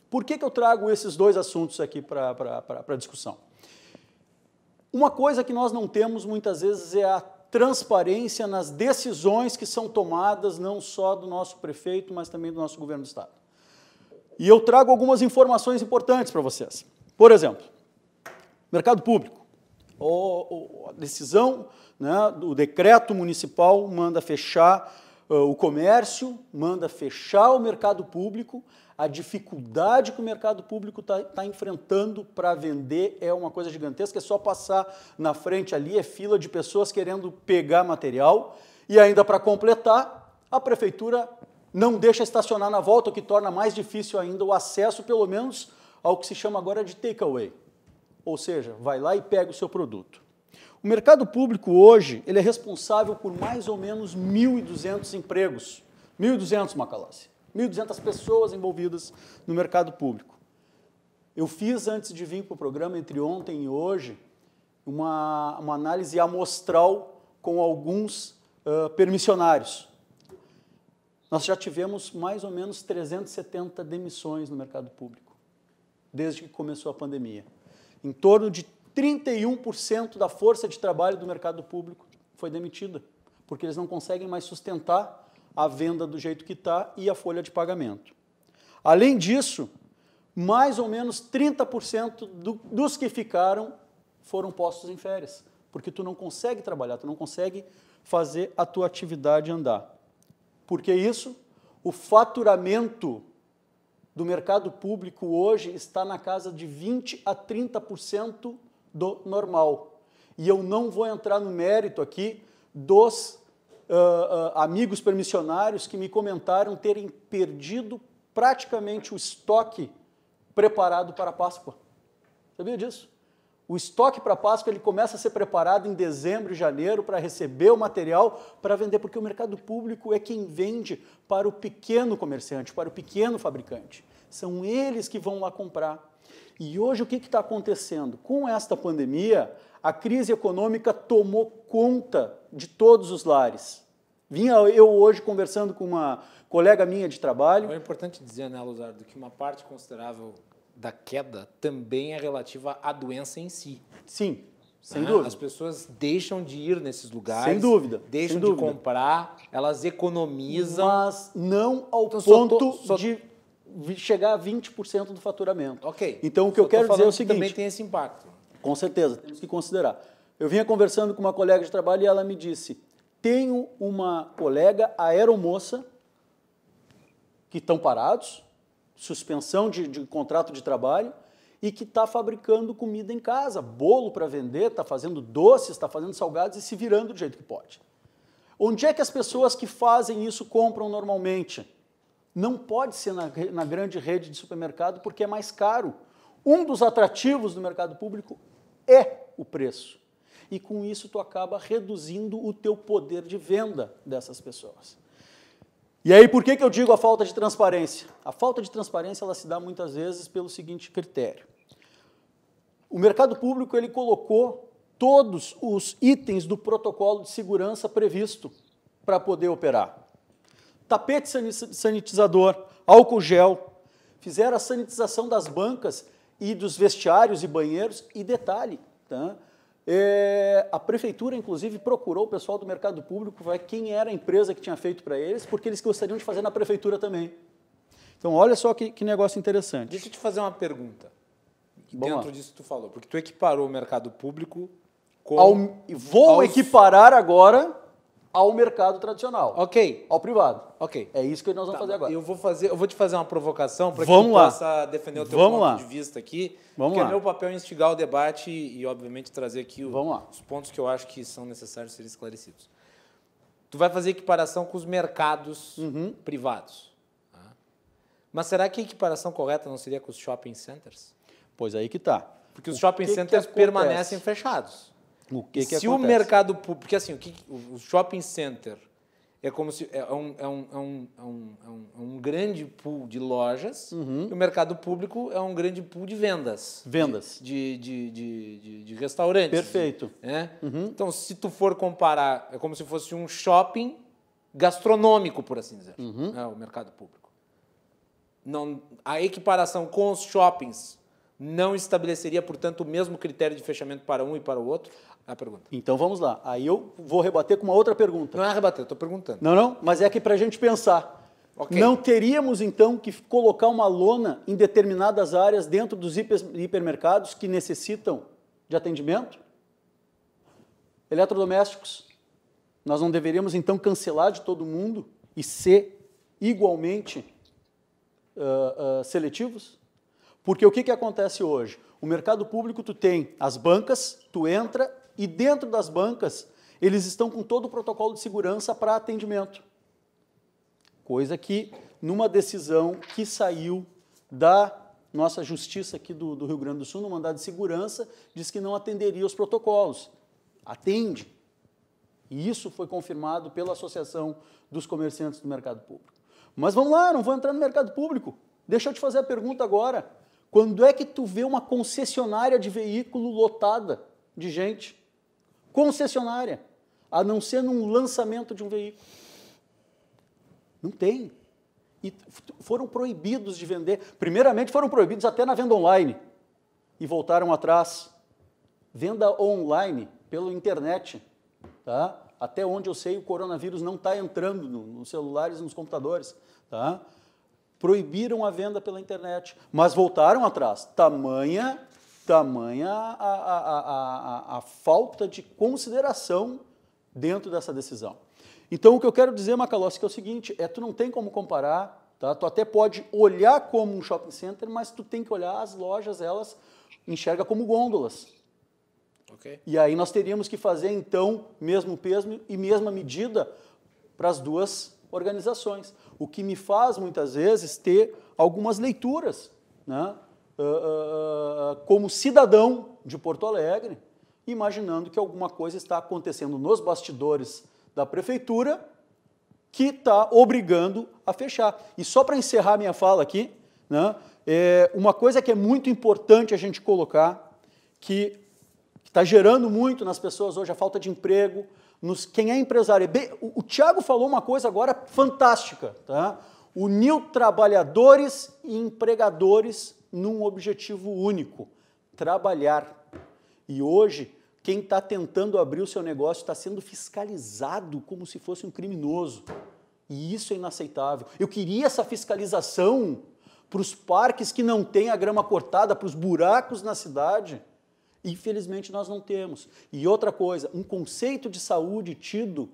Por que eu trago esses 2 assuntos aqui para discussão? Uma coisa que nós não temos muitas vezes é a transparência nas decisões que são tomadas não só do nosso prefeito, mas também do nosso governo do estado. E eu trago algumas informações importantes para vocês. Por exemplo, mercado público. A decisão, do decreto municipal manda fechar o comércio, manda fechar o mercado público. A dificuldade que o mercado público está enfrentando para vender é uma coisa gigantesca, é só passar na frente ali, é fila de pessoas querendo pegar material, e ainda para completar, a prefeitura não deixa estacionar na volta, o que torna mais difícil ainda o acesso, pelo menos, ao que se chama agora de takeaway, ou seja, vai lá e pega o seu produto. O mercado público hoje, ele é responsável por mais ou menos 1.200 empregos, 1.200, Macalossi. 1.200 pessoas envolvidas no mercado público. Eu fiz, antes de vir para o programa, entre ontem e hoje, uma análise amostral com alguns permissionários. Nós já tivemos mais ou menos 370 demissões no mercado público, desde que começou a pandemia. Em torno de 31% da força de trabalho do mercado público foi demitida, porque eles não conseguem mais sustentar a venda do jeito que está e a folha de pagamento. Além disso, mais ou menos 30% dos que ficaram foram postos em férias, porque tu não consegue trabalhar, tu não consegue fazer a tua atividade andar. Por que isso? O faturamento do mercado público hoje está na casa de 20% a 30% do normal. E eu não vou entrar no mérito aqui dos amigos permissionários que me comentaram terem perdido praticamente o estoque preparado para a Páscoa. Sabia disso? O estoque para a Páscoa ele começa a ser preparado em dezembro e janeiro para receber o material para vender, porque o mercado público é quem vende para o pequeno comerciante, para o pequeno fabricante. São eles que vão lá comprar. E hoje o que está acontecendo? Com esta pandemia, a crise econômica tomou conta de todos os lares. Vinha eu hoje conversando com uma colega minha de trabalho. É importante dizer, né, Luzardo, que uma parte considerável da queda também é relativa à doença em si. Sim, sem dúvida. As pessoas deixam de ir nesses lugares. Sem dúvida. Deixam de comprar, elas economizam. Mas não ao ponto de chegar a 20% do faturamento. Ok. Então, o que eu quero dizer é o seguinte... Também tem esse impacto. Com certeza, temos que considerar. Eu vinha conversando com uma colega de trabalho e ela me disse, tenho uma colega aeromoça que estão parados, suspensão de contrato de trabalho, e que está fabricando comida em casa, bolo para vender, está fazendo doces, está fazendo salgados e se virando do jeito que pode. Onde é que as pessoas que fazem isso compram normalmente? Não pode ser na grande rede de supermercado porque é mais caro. Um dos atrativos do mercado público é o preço. E com isso tu acaba reduzindo o teu poder de venda dessas pessoas. E aí por que eu digo a falta de transparência? A falta de transparência ela se dá muitas vezes pelo seguinte critério. O mercado público ele colocou todos os itens do protocolo de segurança previsto para poder operar. Tapete sanitizador, álcool gel, fizeram a sanitização das bancas e dos vestiários e banheiros, e detalhe, tá? A prefeitura, inclusive, procurou o pessoal do mercado público, quem era a empresa que tinha feito para eles, porque eles gostariam de fazer na prefeitura também. Então, olha só que negócio interessante. Deixa eu te fazer uma pergunta, Vamos dentro lá. disso que tu falou, porque tu equiparou o mercado público com... Vou equiparar agora ao mercado tradicional, Ok, ao privado. ok. É isso que nós vamos fazer agora. Eu vou te fazer uma provocação para que Vamos tu lá. possa defender o teu Vamos ponto lá. de vista aqui. Vamos porque lá. é meu papel instigar o debate e, obviamente, trazer aqui Vamos lá. os pontos que eu acho que são necessários serem esclarecidos. Tu vai fazer equiparação com os mercados privados. Tá? Mas será que a equiparação correta não seria com os shopping centers? Pois aí que está. Porque os shopping que centers acontece? permanecem fechados. O que Se acontece? o mercado público... Porque assim, o shopping center é como se... É um grande pool de lojas e o mercado público é um grande pool de vendas. Vendas. De restaurantes. Perfeito. Né? Então, se tu for comparar, é como se fosse um shopping gastronômico, por assim dizer, né? O mercado público. Não, a equiparação com os shoppings não estabeleceria, portanto, o mesmo critério de fechamento para um e para o outro? É a pergunta. Então vamos lá. Aí eu vou rebater com uma outra pergunta. Não é rebater, eu estou perguntando. Não, mas é que para a gente pensar. Ok. Não teríamos, então, que colocar uma lona em determinadas áreas dentro dos hipermercados que necessitam de atendimento? Eletrodomésticos. Nós não deveríamos, então, cancelar de todo mundo e ser igualmente seletivos? Porque o que acontece hoje? O mercado público, tu tem as bancas, tu entra e dentro das bancas eles estão com todo o protocolo de segurança para atendimento. Coisa que, numa decisão que saiu da nossa justiça aqui do Rio Grande do Sul, no mandado de segurança, diz que não atenderia os protocolos. Atende. E isso foi confirmado pela Associação dos Comerciantes do Mercado Público. Mas vamos lá, não vou entrar no mercado público. Deixa eu te fazer a pergunta agora. Quando é que tu vê uma concessionária de veículo lotada de gente? Concessionária. A não ser num lançamento de um veículo. Não tem. E foram proibidos de vender. Primeiramente foram proibidos até na venda online. E voltaram atrás. Venda online, pela internet. Tá? Até onde eu sei, o coronavírus não está entrando nos celulares e nos computadores. Tá? Proibiram a venda pela internet, mas voltaram atrás. Tamanha a falta de consideração dentro dessa decisão. Então, o que eu quero dizer, Macalossi, que é o seguinte, tu não tem como comparar, tá? Tu até pode olhar como um shopping center, mas tu tem que olhar as lojas, elas enxerga como gôndolas. Ok. E aí nós teríamos que fazer, então, mesmo peso e mesma medida para as duas organizações. O que me faz, muitas vezes, ter algumas leituras, né? Como cidadão de Porto Alegre, imaginando que alguma coisa está acontecendo nos bastidores da prefeitura que está obrigando a fechar. E só para encerrar minha fala aqui, né? Uma coisa que é muito importante a gente colocar, que está gerando muito nas pessoas hoje, a falta de emprego, quem é empresário. O Thiago falou uma coisa agora fantástica, tá? Uniu trabalhadores e empregadores num objetivo único, trabalhar. E hoje, quem está tentando abrir o seu negócio está sendo fiscalizado como se fosse um criminoso. E isso é inaceitável. Eu queria essa fiscalização para os parques que não têm a grama cortada, para os buracos na cidade. Infelizmente, nós não temos. E outra coisa, um conceito de saúde tido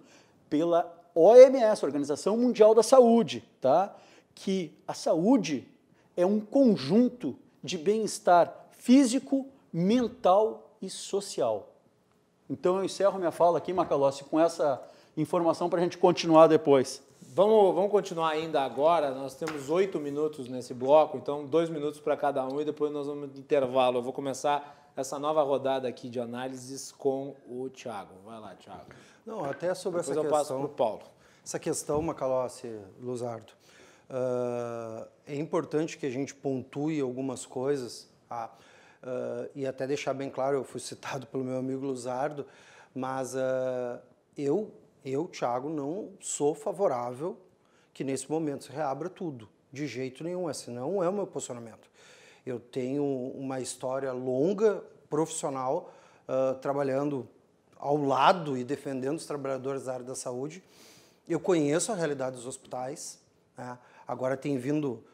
pela OMS, Organização Mundial da Saúde, tá? Que a saúde é um conjunto de bem-estar físico, mental e social. Então eu encerro minha fala aqui, Macalossi, com essa informação para a gente continuar depois. Vamos continuar ainda agora, nós temos 8 minutos nesse bloco, então 2 minutos para cada um e depois nós vamos de intervalo. Eu vou começar essa nova rodada aqui de análises com o Thiago. Vai lá, Thiago. Não, até sobre Depois essa eu passo para o Paulo. Essa questão, Macalossi, Luzardo, é importante que a gente pontue algumas coisas, e até deixar bem claro, eu fui citado pelo meu amigo Luzardo, mas eu, Thiago, não sou favorável que nesse momento se reabra tudo, de jeito nenhum, esse não é o meu posicionamento. Eu tenho uma história longa, profissional, trabalhando ao lado e defendendo os trabalhadores da área da saúde. Eu conheço a realidade dos hospitais, né? Agora tem vindo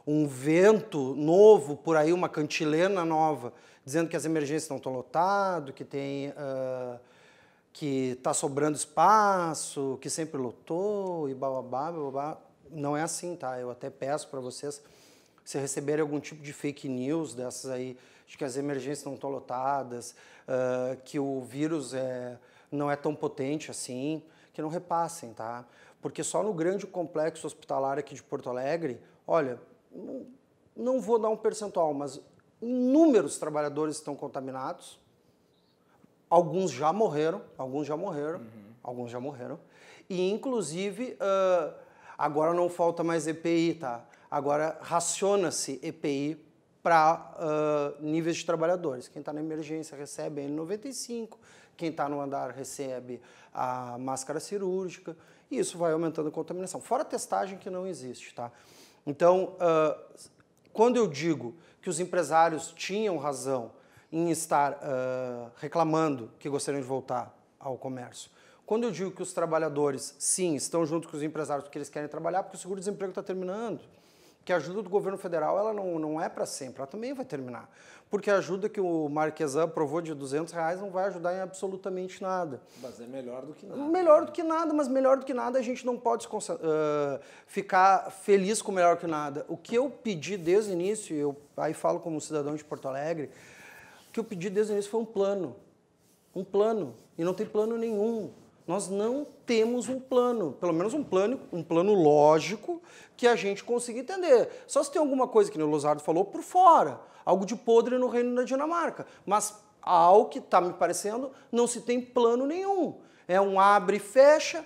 um vento novo por aí, uma cantilena nova, dizendo que as emergências não estão lotadas, que tem... que está sobrando espaço, que sempre lotou e bababá. Não é assim, tá? Eu até peço para vocês, se receberem algum tipo de fake news dessas aí, de que as emergências não estão lotadas, que o vírus não é tão potente assim, que não repassem, tá? Porque só no grande complexo hospitalar aqui de Porto Alegre, olha, não vou dar um percentual, mas inúmeros trabalhadores estão contaminados. Alguns já morreram. E, inclusive, agora não falta mais EPI, tá? Agora raciona-se EPI para níveis de trabalhadores. Quem está na emergência recebe a N95, quem está no andar recebe a máscara cirúrgica, e isso vai aumentando a contaminação. Fora a testagem que não existe, tá? Então, quando eu digo que os empresários tinham razão em estar reclamando que gostariam de voltar ao comércio. Quando eu digo que os trabalhadores, sim, estão junto com os empresários porque eles querem trabalhar, porque o seguro-desemprego está terminando, que a ajuda do governo federal ela não é para sempre, ela também vai terminar. Porque a ajuda que o Marquesan aprovou de R$200 não vai ajudar em absolutamente nada. Mas é melhor do que nada. Melhor do que nada, mas melhor do que nada a gente não pode ficar feliz com melhor do que nada. O que eu pedi desde o início, eu aí falo como cidadão de Porto Alegre, o que eu pedi desde o início foi um plano. Um plano. E não tem plano nenhum. Nós não temos um plano. Pelo menos um plano lógico que a gente consiga entender. Só se tem alguma coisa que o Luzardo falou por fora. Algo de podre no Reino da Dinamarca. Mas, ao que está me parecendo, não se tem plano nenhum. É um abre e fecha.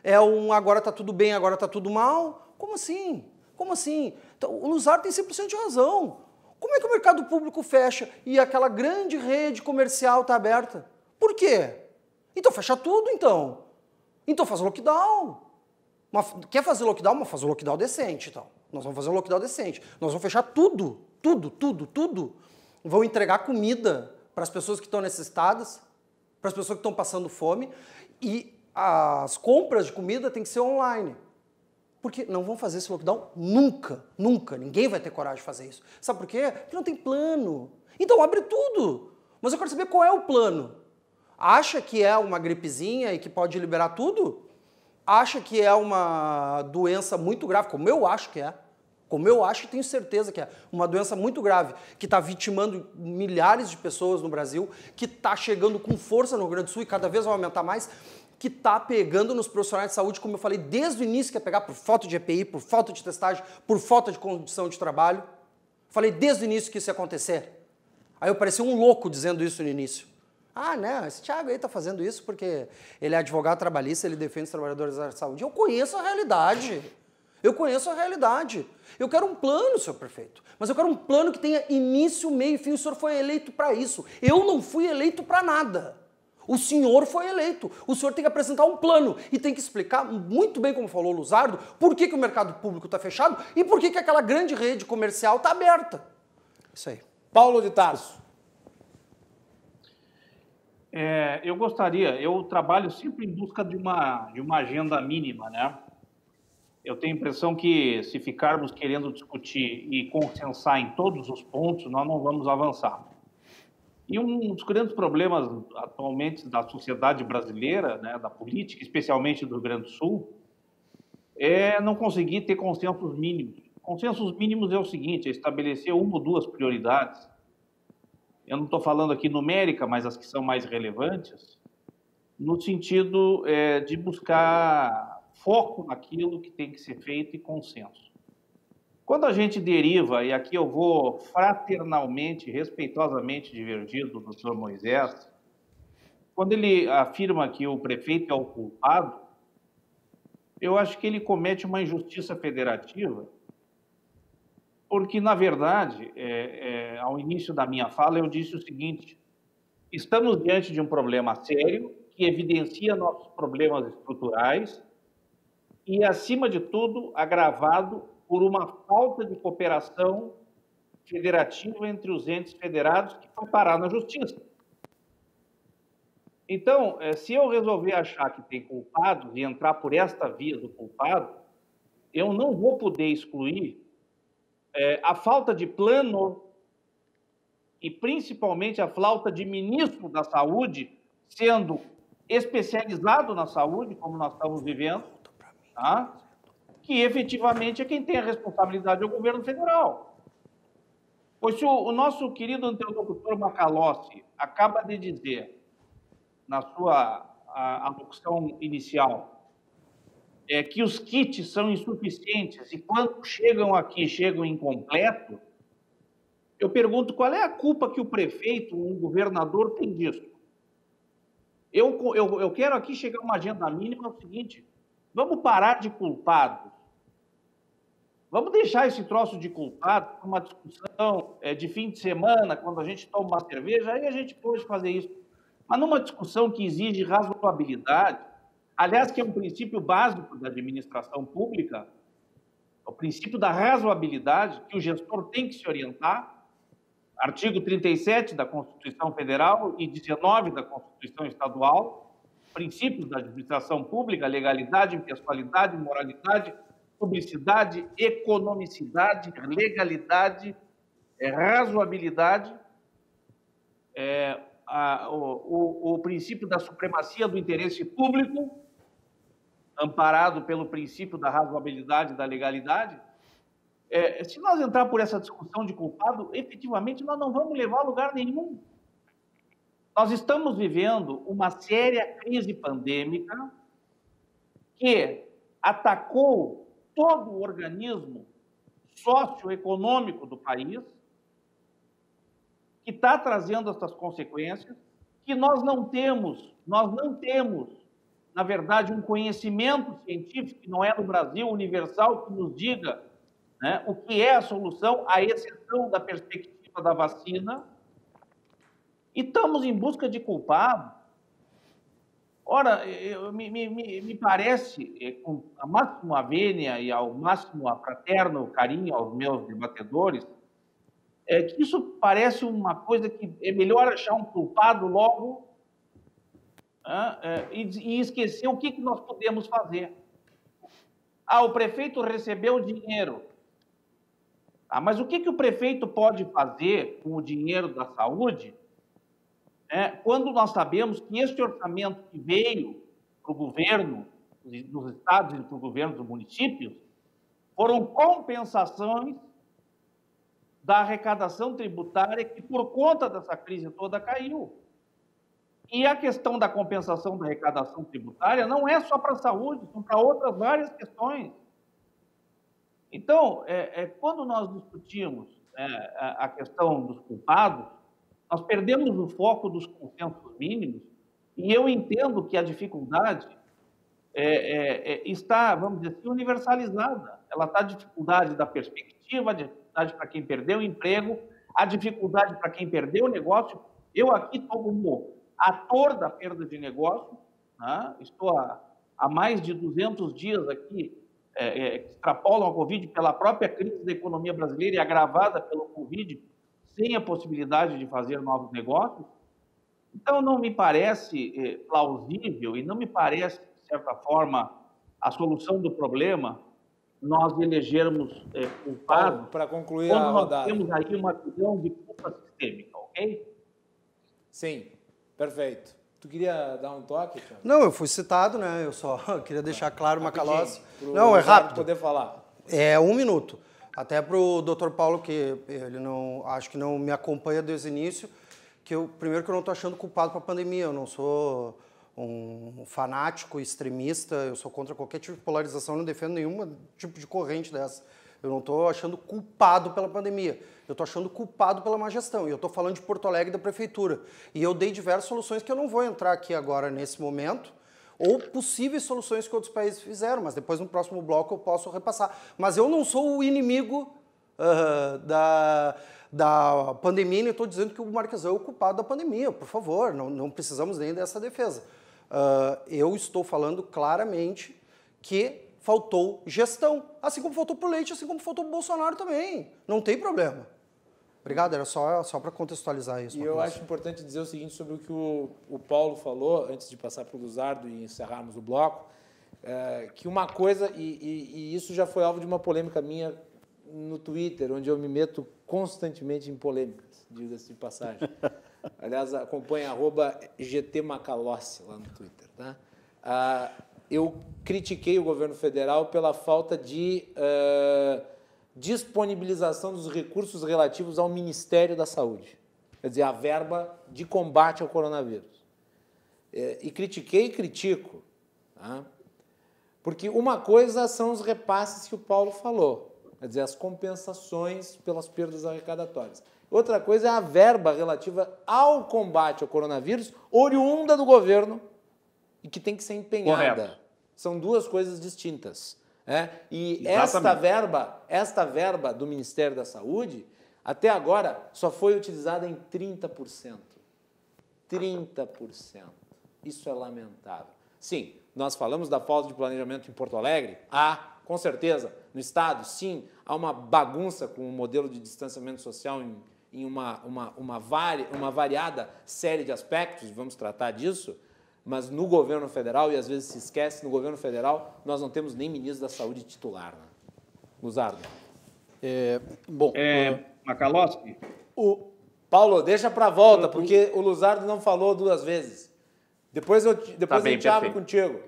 É um agora está tudo bem, agora está tudo mal. Como assim? Como assim? Então, o Luzardo tem 100% de razão. Como é que o mercado público fecha e aquela grande rede comercial está aberta? Por quê? Então fecha tudo, então. Então faz lockdown. Quer fazer lockdown? Mas faz um lockdown decente, então. Nós vamos fazer um lockdown decente. Nós vamos fechar tudo. Tudo. Vão entregar comida para as pessoas que estão necessitadas, para as pessoas que estão passando fome. E as compras de comida têm que ser online. Porque não vão fazer esse lockdown nunca. Ninguém vai ter coragem de fazer isso. Sabe por quê? Porque não tem plano. Então abre tudo. Mas eu quero saber qual é o plano. Acha que é uma gripezinha e que pode liberar tudo? Acha que é uma doença muito grave, como eu acho que é. Como eu acho e tenho certeza que é. Uma doença muito grave, que está vitimando milhares de pessoas no Brasil, que está chegando com força no Rio Grande do Sul e cada vez vai aumentar mais, que está pegando nos profissionais de saúde, como eu falei desde o início, que é pegar por falta de EPI, por falta de testagem, por falta de condição de trabalho. Falei desde o início que isso ia acontecer. Aí eu parecia um louco dizendo isso no início. Ah, não, esse Thiago aí está fazendo isso porque ele é advogado trabalhista, ele defende os trabalhadores da saúde. Eu conheço a realidade. Eu quero um plano, senhor prefeito. Mas eu quero um plano que tenha início, meio e fim. O senhor foi eleito para isso. Eu não fui eleito para nada. O senhor foi eleito. O senhor tem que apresentar um plano e tem que explicar muito bem, como falou o Luzardo, por que o mercado público está fechado e por que aquela grande rede comercial está aberta. Isso aí. Paulo de Tarso. Eu trabalho sempre em busca de uma agenda mínima, né? Eu tenho a impressão que se ficarmos querendo discutir e consensar em todos os pontos, nós não vamos avançar. E um dos grandes problemas atualmente da sociedade brasileira, né, da política, especialmente do Rio Grande do Sul, é não conseguir ter consensos mínimos. Consensos mínimos é o seguinte, é estabelecer uma ou duas prioridades eu não estou falando aqui numérica, mas as que são mais relevantes, no sentido de buscar foco naquilo que tem que ser feito e consenso. Quando a gente deriva, e aqui eu vou fraternalmente, respeitosamente divergir do doutor Moisés, quando ele afirma que o prefeito é o culpado, eu acho que ele comete uma injustiça federativa, porque, na verdade, ao início da minha fala, eu disse o seguinte: estamos diante de um problema sério, que evidencia nossos problemas estruturais e, acima de tudo, agravado por uma falta de cooperação federativa entre os entes federados que foi parar na justiça. Então, se eu resolver achar que tem culpados e entrar por esta via do culpado, eu não vou poder excluir a falta de plano e, principalmente, a falta de ministro da Saúde sendo especializado na saúde, como nós estamos vivendo, tá? Que efetivamente é quem tem a responsabilidade, é o governo federal. Pois se o nosso querido interlocutor Macalossi acaba de dizer, na sua alocução inicial, que os kits são insuficientes e quando chegam aqui, chegam incompletos, eu pergunto qual é a culpa que o prefeito, um governador, tem disso. Eu quero aqui chegar a uma agenda mínima, é o seguinte: vamos parar de culpados. Vamos deixar esse troço de culpado para uma discussão de fim de semana, quando a gente toma uma cerveja, aí a gente pode fazer isso. Mas numa discussão que exige razoabilidade, aliás, que é um princípio básico da administração pública, o princípio da razoabilidade, que o gestor tem que se orientar, artigo 37 da Constituição Federal e 19 da Constituição Estadual, princípios da administração pública, legalidade, impessoalidade, moralidade, publicidade, economicidade, legalidade, razoabilidade, o princípio da supremacia do interesse público, amparado pelo princípio da razoabilidade e da legalidade. Se nós entrar por essa discussão de culpado, efetivamente nós não vamos levar a lugar nenhum. Nós estamos vivendo uma séria crise pandêmica que atacou todo o organismo socioeconômico do país, que está trazendo essas consequências, que nós não temos, na verdade, um conhecimento científico, que não é no Brasil universal, que nos diga, né, o que é a solução, à exceção da perspectiva da vacina, e estamos em busca de culpado. Ora, me parece, com a máxima vênia e ao máximo fraterno carinho aos meus debatedores, que isso parece uma coisa que é melhor achar um culpado logo e esquecer o que nós podemos fazer. O prefeito recebeu dinheiro. Mas o que o prefeito pode fazer com o dinheiro da saúde quando nós sabemos que este orçamento que veio para o governo dos estados e para o governo dos municípios foram compensações da arrecadação tributária que, por conta dessa crise toda, caiu. E a questão da compensação da arrecadação tributária não é só para a saúde, são para outras várias questões. Então, quando nós discutimos a questão dos culpados, nós perdemos o foco dos consensos mínimos, e eu entendo que a dificuldade está, vamos dizer assim, universalizada. Ela está a dificuldade da perspectiva, a dificuldade para quem perdeu o emprego, a dificuldade para quem perdeu o negócio. Eu aqui estou como ator da perda de negócio, né? Estou há mais de 200 dias aqui, que extrapolam a Covid pela própria crise da economia brasileira e agravada pelo Covid, sem a possibilidade de fazer novos negócios. Então, não me parece plausível e não me parece, de certa forma, a solução do problema nós elegermos culpados para concluir quando a rodada. Nós temos aí uma visão de culpa sistêmica, ok? Sim, perfeito. Tu queria dar um toque, Thiago? Não, eu fui citado, né? Eu só queria deixar claro, Macalossi. Não, é rápido. Poder falar. É 1 minuto. Até para o Dr. Paulo, que ele não, acho que não me acompanha desde o início, primeiro que eu não estou achando culpado para a pandemia, eu não sou um fanático extremista, eu sou contra qualquer tipo de polarização, não defendo nenhum tipo de corrente dessa. Eu não estou achando culpado pela pandemia, eu estou achando culpado pela má gestão. E eu estou falando de Porto Alegre, da prefeitura. E eu dei diversas soluções que eu não vou entrar aqui agora nesse momento, ou possíveis soluções que outros países fizeram, mas depois no próximo bloco eu posso repassar. Mas eu não sou o inimigo da pandemia, nem estou dizendo que o Marquesão é o culpado da pandemia, por favor, não precisamos nem dessa defesa. Eu estou falando claramente que faltou gestão, assim como faltou para o Leite, assim como faltou para o Bolsonaro também. Não tem problema. Obrigado, era só para contextualizar isso. E eu acho importante dizer o seguinte sobre o que o Paulo falou, antes de passar para o Luzardo e encerrarmos o bloco, que uma coisa, e isso já foi alvo de uma polêmica minha no Twitter, onde eu me meto constantemente em polêmicas, diga-se de passagem. Aliás, acompanha @GTMacalossi lá no Twitter. Tá? Eu critiquei o governo federal pela falta de disponibilização dos recursos relativos ao Ministério da Saúde, quer dizer, a verba de combate ao coronavírus. E critiquei e critico, tá? Porque uma coisa são os repasses que o Paulo falou, quer dizer, as compensações pelas perdas arrecadatórias. Outra coisa é a verba relativa ao combate ao coronavírus, oriunda do governo e que tem que ser empenhada. Correto. São duas coisas distintas. E Exatamente. esta verba do Ministério da Saúde, até agora, só foi utilizada em 30%. 30%. Isso é lamentável. Sim, nós falamos da falta de planejamento em Porto Alegre. Com certeza. No Estado, sim, há uma bagunça com o modelo de distanciamento social em uma variada série de aspectos, vamos tratar disso. Mas no governo federal, e às vezes se esquece, no governo federal, nós não temos nem ministro da Saúde titular. Né? Luzardo. Macalossi? Paulo, deixa para volta, porque o Luzardo não falou duas vezes. Depois eu te abro contigo.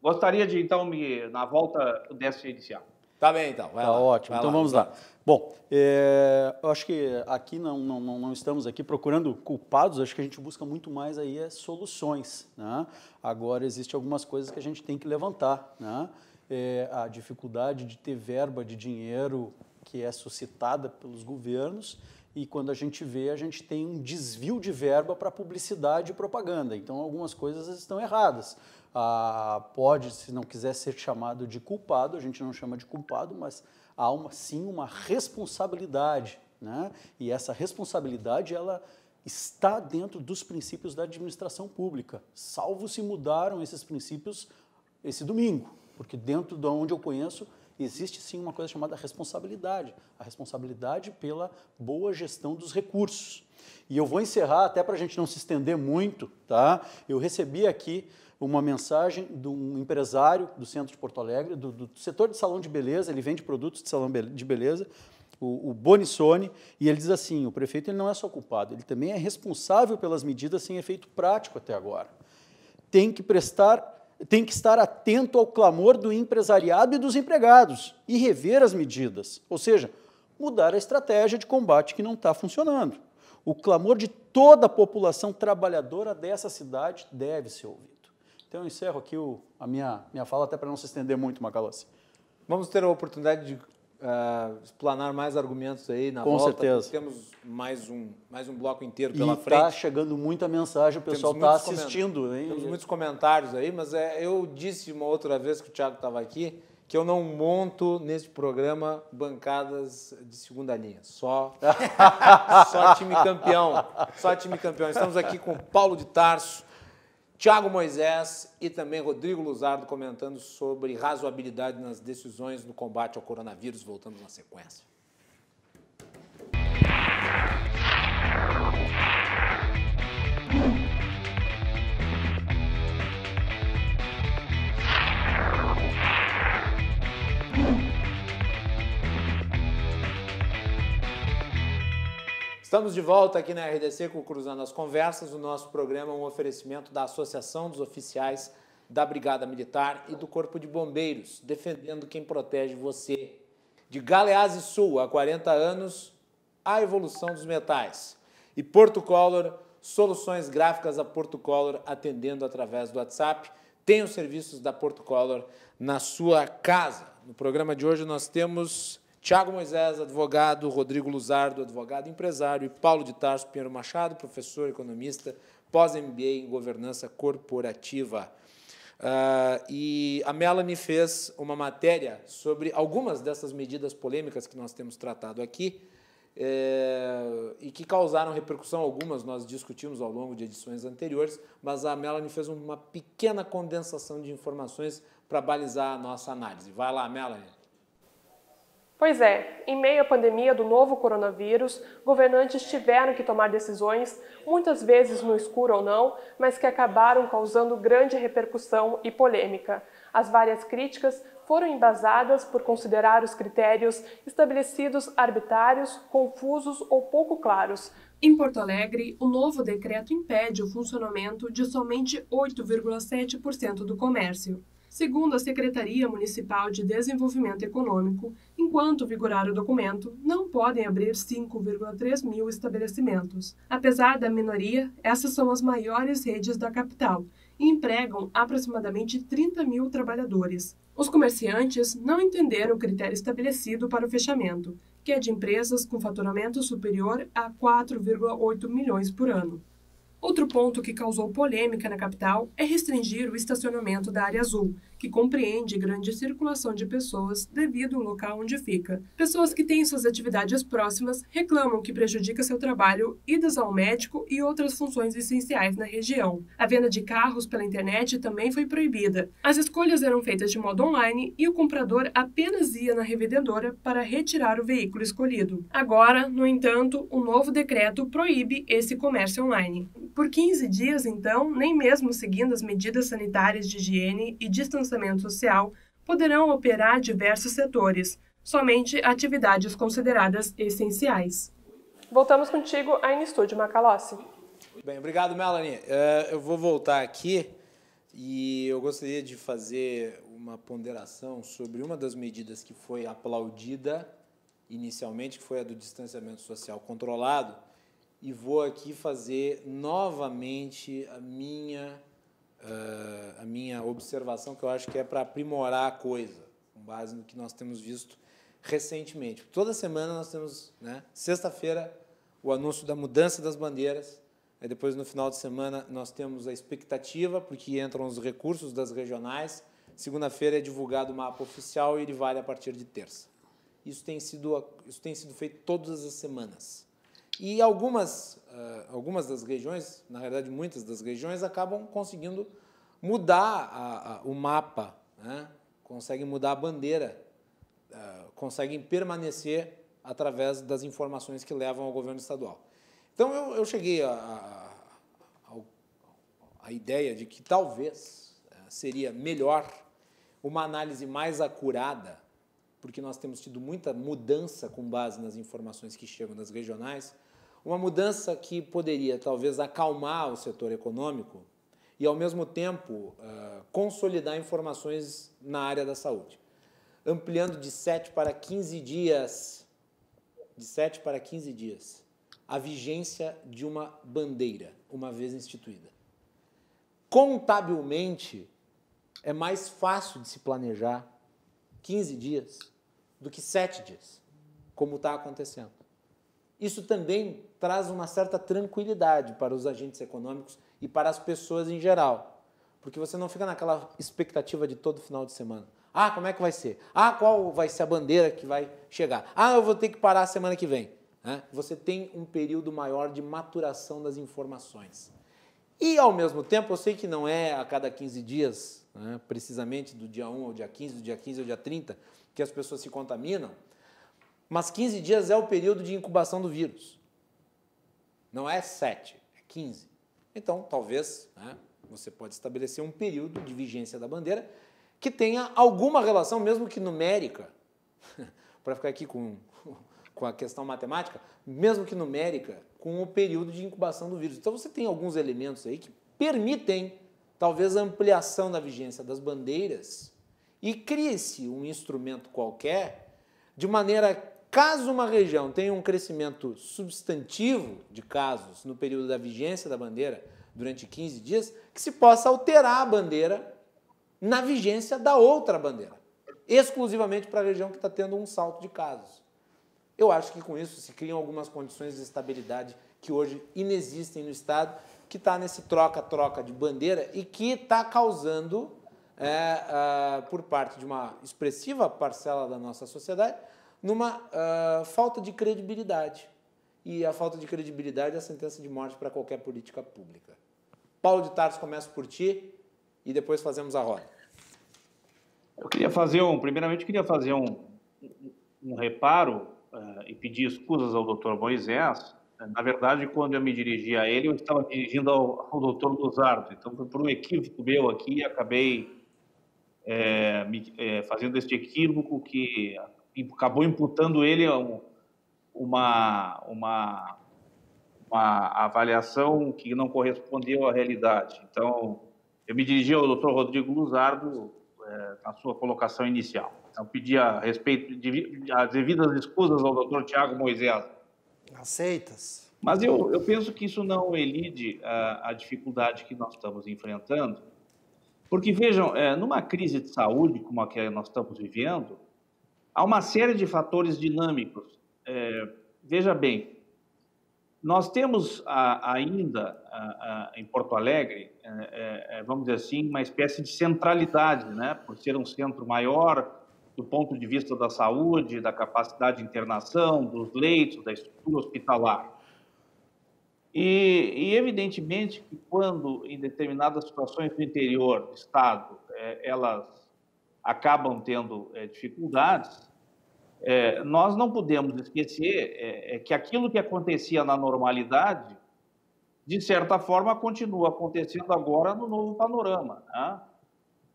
Gostaria de, então, na volta, pudesse iniciar. Tá bem, então. Tá ótimo. Então vamos lá. Bom, eu acho que aqui não estamos aqui procurando culpados, acho que a gente busca muito mais aí soluções. Né? Agora, existem algumas coisas que a gente tem que levantar. Né? A dificuldade de ter verba de dinheiro que é suscitada pelos governos e quando a gente vê, a gente tem um desvio de verba para publicidade e propaganda. Então, algumas coisas estão erradas. Pode, se não quiser ser chamado de culpado, a gente não chama de culpado, mas há sim uma responsabilidade, né? E essa responsabilidade ela está dentro dos princípios da administração pública, salvo se mudaram esses princípios esse domingo, porque dentro de onde eu conheço existe sim uma coisa chamada responsabilidade, a responsabilidade pela boa gestão dos recursos. E eu vou encerrar, até para a gente não se estender muito, tá? Eu recebi aqui uma mensagem de um empresário do centro de Porto Alegre, do setor de salão de beleza, ele vende produtos de salão de beleza, o Bonissone, e ele diz assim, o prefeito ele não é só culpado, ele também é responsável pelas medidas sem efeito prático até agora. Tem que estar atento ao clamor do empresariado e dos empregados e rever as medidas, ou seja, mudar a estratégia de combate que não está funcionando. O clamor de toda a população trabalhadora dessa cidade deve ser ouvido. Então, eu encerro aqui a minha fala, até para não se estender muito, Macalossi. Vamos ter a oportunidade de explanar mais argumentos aí na volta. Com certeza. Temos mais um bloco inteiro pela frente. Está chegando muita mensagem, o pessoal está assistindo. Hein? Temos muitos comentários aí, mas eu disse uma outra vez que o Thiago estava aqui, que eu não monto neste programa bancadas de segunda linha. Só time campeão. Só time campeão. Estamos aqui com Paulo de Tarso, Thiago Moisés e também Rodrigo Luzardo comentando sobre razoabilidade nas decisões no combate ao coronavírus. Voltamos na sequência. Estamos de volta aqui na RDC com o Cruzando as Conversas. O nosso programa é um oferecimento da Associação dos Oficiais da Brigada Militar e do Corpo de Bombeiros, defendendo quem protege você. De Galeazzi Sul, há 40 anos, a evolução dos metais. E Porto Color, soluções gráficas a Porto Color, atendendo através do WhatsApp. Tem os serviços da Porto Color na sua casa. No programa de hoje nós temos Tiago Moisés, advogado, Rodrigo Luzardo, advogado empresário, e Paulo de Tarso Pinheiro Machado, professor economista, pós-MBA em governança corporativa. E a Melanie fez uma matéria sobre algumas dessas medidas polêmicas que nós temos tratado aqui, e que causaram repercussão. Algumas nós discutimos ao longo de edições anteriores, mas a Melanie fez uma pequena condensação de informações para balizar a nossa análise. Vai lá, Melanie. Pois é, em meio à pandemia do novo coronavírus, governantes tiveram que tomar decisões, muitas vezes no escuro ou não, mas que acabaram causando grande repercussão e polêmica. As várias críticas foram embasadas por considerar os critérios estabelecidos arbitrários, confusos ou pouco claros. Em Porto Alegre, o novo decreto impede o funcionamento de somente 8,7% do comércio. Segundo a Secretaria Municipal de Desenvolvimento Econômico, enquanto vigorar o documento, não podem abrir 5,3 mil estabelecimentos. Apesar da minoria, essas são as maiores redes da capital e empregam aproximadamente 30 mil trabalhadores. Os comerciantes não entenderam o critério estabelecido para o fechamento, que é de empresas com faturamento superior a 4,8 milhões por ano. Outro ponto que causou polêmica na capital é restringir o estacionamento da área azul, que compreende grande circulação de pessoas devido ao local onde fica. Pessoas que têm suas atividades próximas reclamam que prejudica seu trabalho, idas ao médico e outras funções essenciais na região. A venda de carros pela internet também foi proibida. As escolhas eram feitas de modo online e o comprador apenas ia na revendedora para retirar o veículo escolhido. Agora, no entanto, o novo decreto proíbe esse comércio online. Por 15 dias, então, nem mesmo seguindo as medidas sanitárias de higiene e distanciamento social, poderão operar diversos setores, somente atividades consideradas essenciais. Voltamos contigo aí no estúdio, Macalossi. Bem, obrigado, Melanie. Eu vou voltar aqui e eu gostaria de fazer uma ponderação sobre uma das medidas que foi aplaudida inicialmente, que foi a do distanciamento social controlado, e vou aqui fazer novamente a minha observação, que eu acho que é para aprimorar a coisa, com base no que nós temos visto recentemente. Toda semana nós temos, sexta-feira, o anúncio da mudança das bandeiras, aí depois no final de semana nós temos a expectativa, porque entram os recursos das regionais, segunda-feira é divulgado o mapa oficial e ele vale a partir de terça. Isso tem sido feito todas as semanas. E algumas das regiões, na verdade muitas das regiões, acabam conseguindo mudar o mapa, conseguem mudar a bandeira, conseguem permanecer através das informações que levam ao governo estadual. Então, eu cheguei à ideia de que talvez seria melhor uma análise mais acurada, porque nós temos tido muita mudança com base nas informações que chegam das regionais, uma mudança que poderia, talvez, acalmar o setor econômico e, ao mesmo tempo, consolidar informações na área da saúde, ampliando de 7 para 15 dias, a vigência de uma bandeira, uma vez instituída. Contabilmente, é mais fácil de se planejar 15 dias do que 7 dias, como está acontecendo. Isso também traz uma certa tranquilidade para os agentes econômicos e para as pessoas em geral, porque você não fica naquela expectativa de todo final de semana. Ah, como é que vai ser? Ah, qual vai ser a bandeira que vai chegar? Ah, eu vou ter que parar a semana que vem. Você tem um período maior de maturação das informações. E, ao mesmo tempo, eu sei que não é a cada 15 dias, precisamente do dia 1 ao dia 15, do dia 15 ao dia 30, que as pessoas se contaminam, mas 15 dias é o período de incubação do vírus. Não é 7, é 15. Então, talvez, você pode estabelecer um período de vigência da bandeira que tenha alguma relação, mesmo que numérica, para ficar aqui com a questão matemática, mesmo que numérica, com o período de incubação do vírus. Então, você tem alguns elementos aí que permitem, talvez, a ampliação da vigência das bandeiras e crie-se um instrumento qualquer de maneira Caso uma região tenha um crescimento substantivo de casos no período da vigência da bandeira, durante 15 dias, que se possa alterar a bandeira na vigência da outra bandeira, exclusivamente para a região que está tendo um salto de casos. Eu acho que com isso se criam algumas condições de estabilidade que hoje inexistem no Estado, que está nesse troca-troca de bandeira e que está causando, por parte de uma expressiva parcela da nossa sociedade, numa falta de credibilidade. E a falta de credibilidade é a sentença de morte para qualquer política pública. Paulo de Tarso, começo por ti e depois fazemos a roda. Eu queria fazer um reparo e pedir escusas ao doutor Moisés. Na verdade, quando eu me dirigi a ele, eu estava dirigindo ao doutor Luzardo. Então, por um equívoco meu aqui, acabei fazendo este equívoco que acabou imputando ele uma avaliação que não correspondeu à realidade. Então, eu me dirigi ao doutor Rodrigo Luzardo na sua colocação inicial. Então, pedi a respeito as devidas escusas ao doutor Tiago Moisés. Aceitas? Mas eu penso que isso não elide a dificuldade que nós estamos enfrentando, porque, vejam, numa crise de saúde como a que nós estamos vivendo, há uma série de fatores dinâmicos. Veja bem, nós temos ainda em Porto Alegre, vamos dizer assim, uma espécie de centralidade, né? Por ser um centro maior do ponto de vista da saúde, da capacidade de internação, dos leitos, da estrutura hospitalar. E evidentemente que quando em determinadas situações do interior do Estado elas acabam tendo dificuldades, nós não podemos esquecer que aquilo que acontecia na normalidade, de certa forma, continua acontecendo agora no novo panorama, né?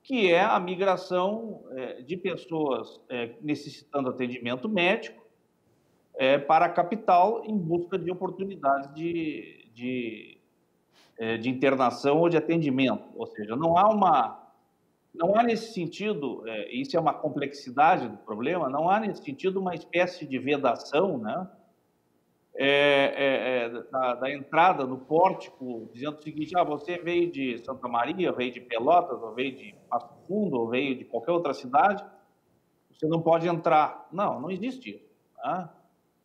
Que é a migração de pessoas necessitando atendimento médico para a capital em busca de oportunidades de internação ou de atendimento. Ou seja, não há nesse sentido, isso é uma complexidade do problema, não há nesse sentido uma espécie de vedação, né, da entrada no pórtico, dizendo o seguinte: você veio de Santa Maria, veio de Pelotas, ou veio de Passo Fundo, ou veio de qualquer outra cidade, você não pode entrar. Não existe isso. Tá?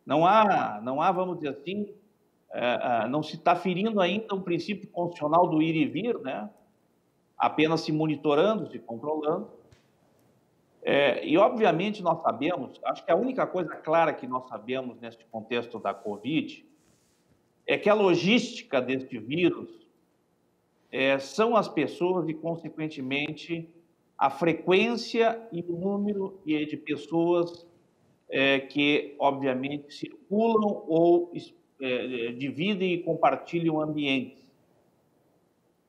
Não há, vamos dizer assim, não se está ferindo ainda o princípio constitucional do ir e vir, né? Apenas se monitorando, se controlando. E, obviamente, nós sabemos, acho que a única coisa clara que nós sabemos neste contexto da Covid é que a logística deste vírus são as pessoas e, consequentemente, a frequência e o número de pessoas que, obviamente, circulam ou dividem e compartilham ambientes.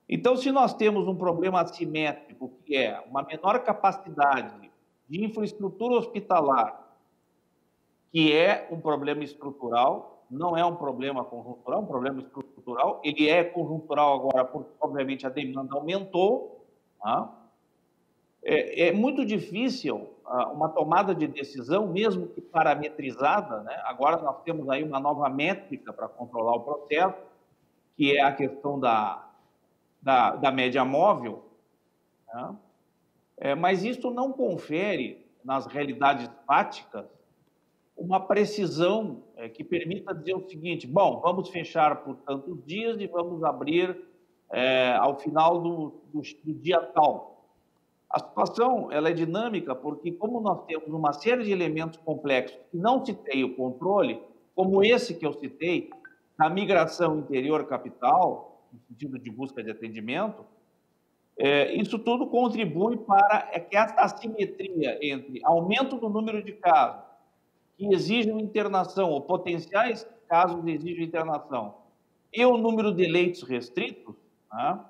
Então, se nós temos um problema assimétrico, que é uma menor capacidade de infraestrutura hospitalar, que é um problema estrutural, não é um problema conjuntural, é um problema estrutural, ele é conjuntural agora porque, obviamente, a demanda aumentou, tá? É muito difícil uma tomada de decisão, mesmo que parametrizada, né? Agora nós temos aí uma nova métrica para controlar o processo, que é a questão da média móvel, né? Mas isso não confere, nas realidades fáticas, uma precisão que permita dizer o seguinte: bom, vamos fechar por tantos dias e vamos abrir ao final do dia tal. A situação ela é dinâmica porque, como nós temos uma série de elementos complexos que não se tem o controle, como esse que eu citei, na migração interior-capital, no sentido de busca de atendimento, isso tudo contribui para que essa assimetria entre aumento do número de casos que exigem internação, ou potenciais casos que exigem internação, e o número de leitos restritos, né?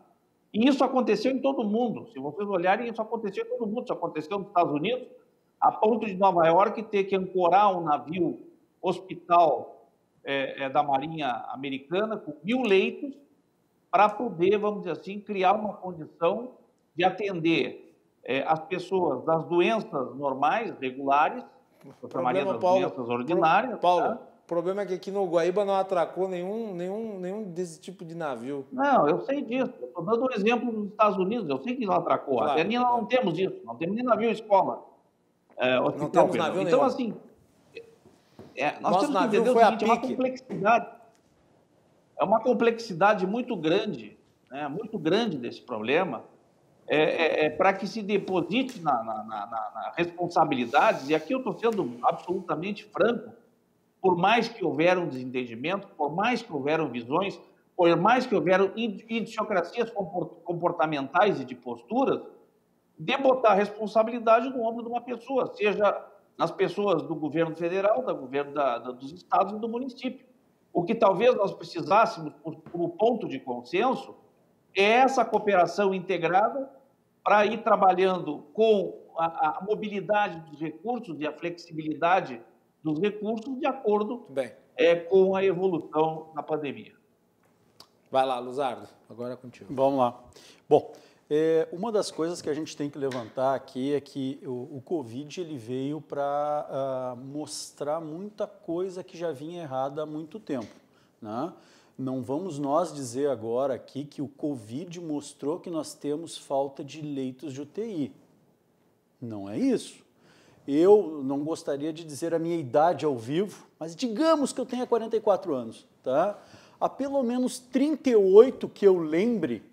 E isso aconteceu em todo o mundo. Se vocês olharem, isso aconteceu em todo o mundo. Isso aconteceu nos Estados Unidos, a ponto de Nova York ter que ancorar um navio hospital da Marinha Americana com 1.000 leitos para poder, vamos dizer assim, criar uma condição de atender as pessoas das doenças normais, regulares, a maioria das doenças ordinárias. Paulo, o problema é que aqui no Guaíba não atracou nenhum desse tipo de navio. Não, eu sei disso. Estou dando um exemplo dos Estados Unidos. Eu sei que não atracou. Claro, Até ali nós não temos isso. Não temos nem navio escola. Hospital, não temos navio então, nenhum. assim, nós Nosso temos que navio entender o foi a seguinte, é uma pique. complexidade. É uma complexidade muito grande, né, muito grande desse problema, para que se deposite na responsabilidades, e aqui eu estou sendo absolutamente franco, por mais que houveram desentendimento, por mais que houveram visões, por mais que houveram idiosincrasias comportamentais e de posturas, de botar a responsabilidade no ombro de uma pessoa, seja nas pessoas do governo federal, do governo dos estados e do município. O que talvez nós precisássemos, por um ponto de consenso, é essa cooperação integrada para ir trabalhando com a mobilidade dos recursos e a flexibilidade dos recursos de acordo com a evolução da pandemia. Vai lá, Luzardo, agora é contigo. Vamos lá. Bom, uma das coisas que a gente tem que levantar aqui é que o Covid ele veio para mostrar muita coisa que já vinha errada há muito tempo, né? Não vamos nós dizer agora aqui que o Covid mostrou que nós temos falta de leitos de UTI. Não é isso. Eu não gostaria de dizer a minha idade ao vivo, mas digamos que eu tenha 44 anos, tá? Há pelo menos 38 que eu lembre,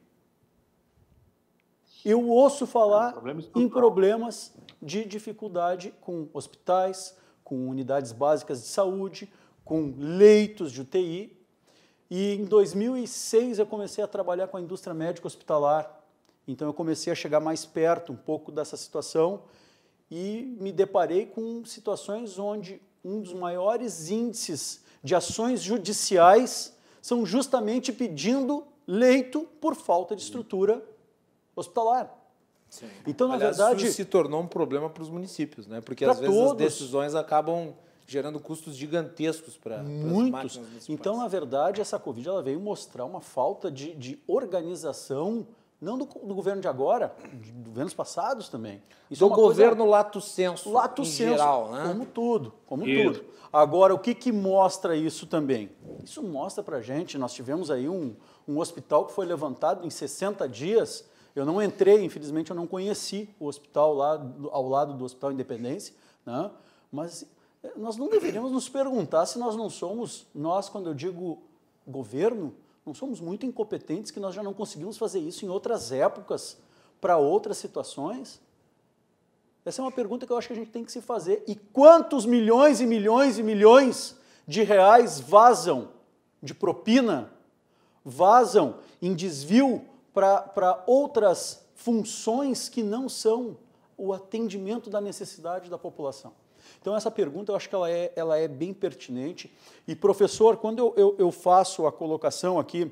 eu ouço falar em problemas de dificuldade com hospitais, com unidades básicas de saúde, com leitos de UTI. E em 2006 eu comecei a trabalhar com a indústria médica hospitalar. Então eu comecei a chegar mais perto um pouco dessa situação e me deparei com situações onde um dos maiores índices de ações judiciais são justamente pedindo leito por falta de estrutura hospitalar. Sim. Então, na Aliás, verdade, isso se tornou um problema para os municípios, né? Porque às vezes as decisões acabam gerando custos gigantescos para as máquinas municipais. Então, na verdade, essa Covid ela veio mostrar uma falta de organização, não do governo de agora, de governos passados também. Isso do governo lato sensu, lato sensu, geral, né? Como tudo. Agora, o que mostra isso também? Isso mostra para a gente, nós tivemos aí um hospital que foi levantado em 60 dias. Eu não entrei, infelizmente eu não conheci o hospital lá ao lado do Hospital Independência, né? Mas nós não deveríamos nos perguntar se nós não somos, quando eu digo governo, não somos muito incompetentes, que nós já não conseguimos fazer isso em outras épocas, para outras situações? Essa é uma pergunta que eu acho que a gente tem que se fazer. E quantos milhões e milhões e milhões de reais vazam de propina, vazam em desvio para outras funções que não são o atendimento da necessidade da população? Então, essa pergunta, eu acho que ela é bem pertinente. E, professor, quando eu faço a colocação aqui,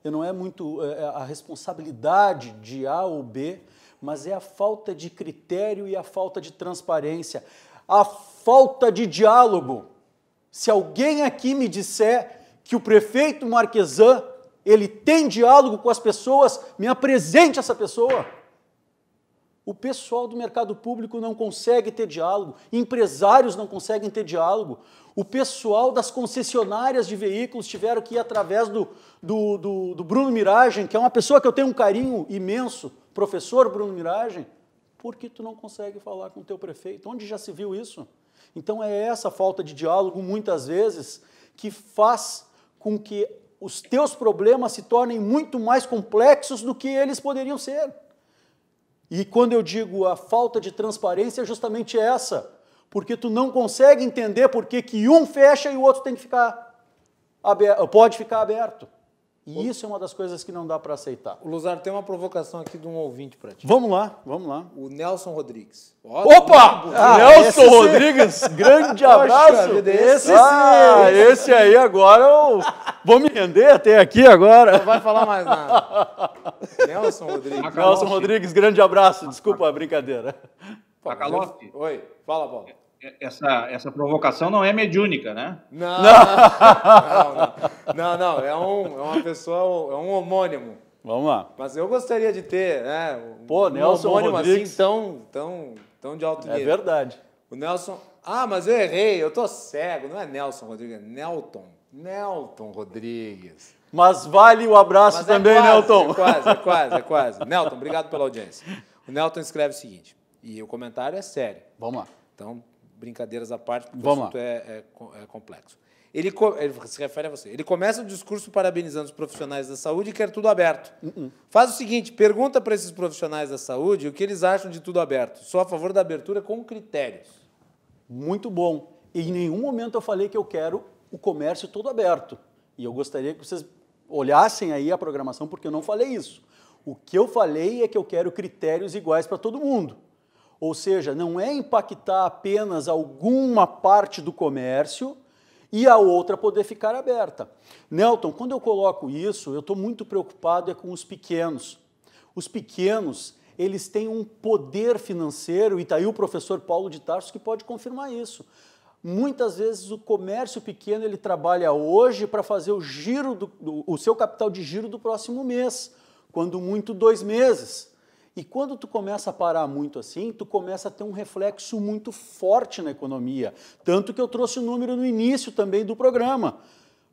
não é muito a responsabilidade de A ou B, mas é a falta de critério e a falta de transparência, a falta de diálogo. Se alguém aqui me disser que o prefeito Marquesan, ele tem diálogo com as pessoas, me apresente essa pessoa. O pessoal do mercado público não consegue ter diálogo, empresários não conseguem ter diálogo, o pessoal das concessionárias de veículos tiveram que ir através do Bruno Miragem, que é uma pessoa que eu tenho um carinho imenso, professor Bruno Miragem. Por que tu não consegue falar com o teu prefeito? Onde já se viu isso? Então é essa falta de diálogo, muitas vezes, que faz com que os teus problemas se tornem muito mais complexos do que eles poderiam ser. E quando eu digo a falta de transparência é justamente essa, porque tu não consegue entender por que um fecha e o outro tem que ficar aberto, pode ficar aberto. E isso é uma das coisas que não dá para aceitar. O Luzardo, tem uma provocação aqui de um ouvinte para ti. Vamos lá. O Nelson Rodrigues. Opa! Nelson Rodrigues, grande abraço. Esse aí agora eu vou me render até aqui agora. Não vai falar mais nada. Nelson Rodrigues. Nelson Rodrigues, grande abraço. Desculpa a brincadeira. Macalotti. Oi, fala, Paulo. Essa provocação não é mediúnica, né? Não. É uma pessoa, é um homônimo. Vamos lá. Mas eu gostaria de ter, né? Pô, Nelson homônimo Rodrigues. assim tão de alto nível. É verdade. O Nelson... Ah, mas eu errei, eu tô cego. Não é Nelson Rodrigues, é Nelton. Nelton Rodrigues. Mas vale o abraço Mas também, quase, Nelton. É quase. Nelton, obrigado pela audiência. O Nelton escreve o seguinte, e o comentário é sério. Vamos lá. Então, brincadeiras à parte, porque Vamos o assunto é complexo. Ele se refere a você. Ele começa o discurso parabenizando os profissionais da saúde e quer tudo aberto. Faz o seguinte, pergunta para esses profissionais da saúde o que eles acham de tudo aberto. Sou a favor da abertura com critérios. Muito bom. E em nenhum momento eu falei que eu quero o comércio todo aberto. E eu gostaria que vocês olhassem aí a programação, porque eu não falei isso. O que eu falei é que eu quero critérios iguais para todo mundo. Ou seja, não é impactar apenas alguma parte do comércio e a outra poder ficar aberta. Nelton, quando eu coloco isso, eu estou muito preocupado com os pequenos. Os pequenos, eles têm um poder financeiro, e está aí o professor Paulo de Tarso que pode confirmar isso. Muitas vezes o comércio pequeno ele trabalha hoje para fazer o giro o seu capital de giro do próximo mês, quando muito 2 meses. E quando tu começa a parar muito assim, tu começa a ter um reflexo muito forte na economia. Tanto que eu trouxe o número no início também do programa.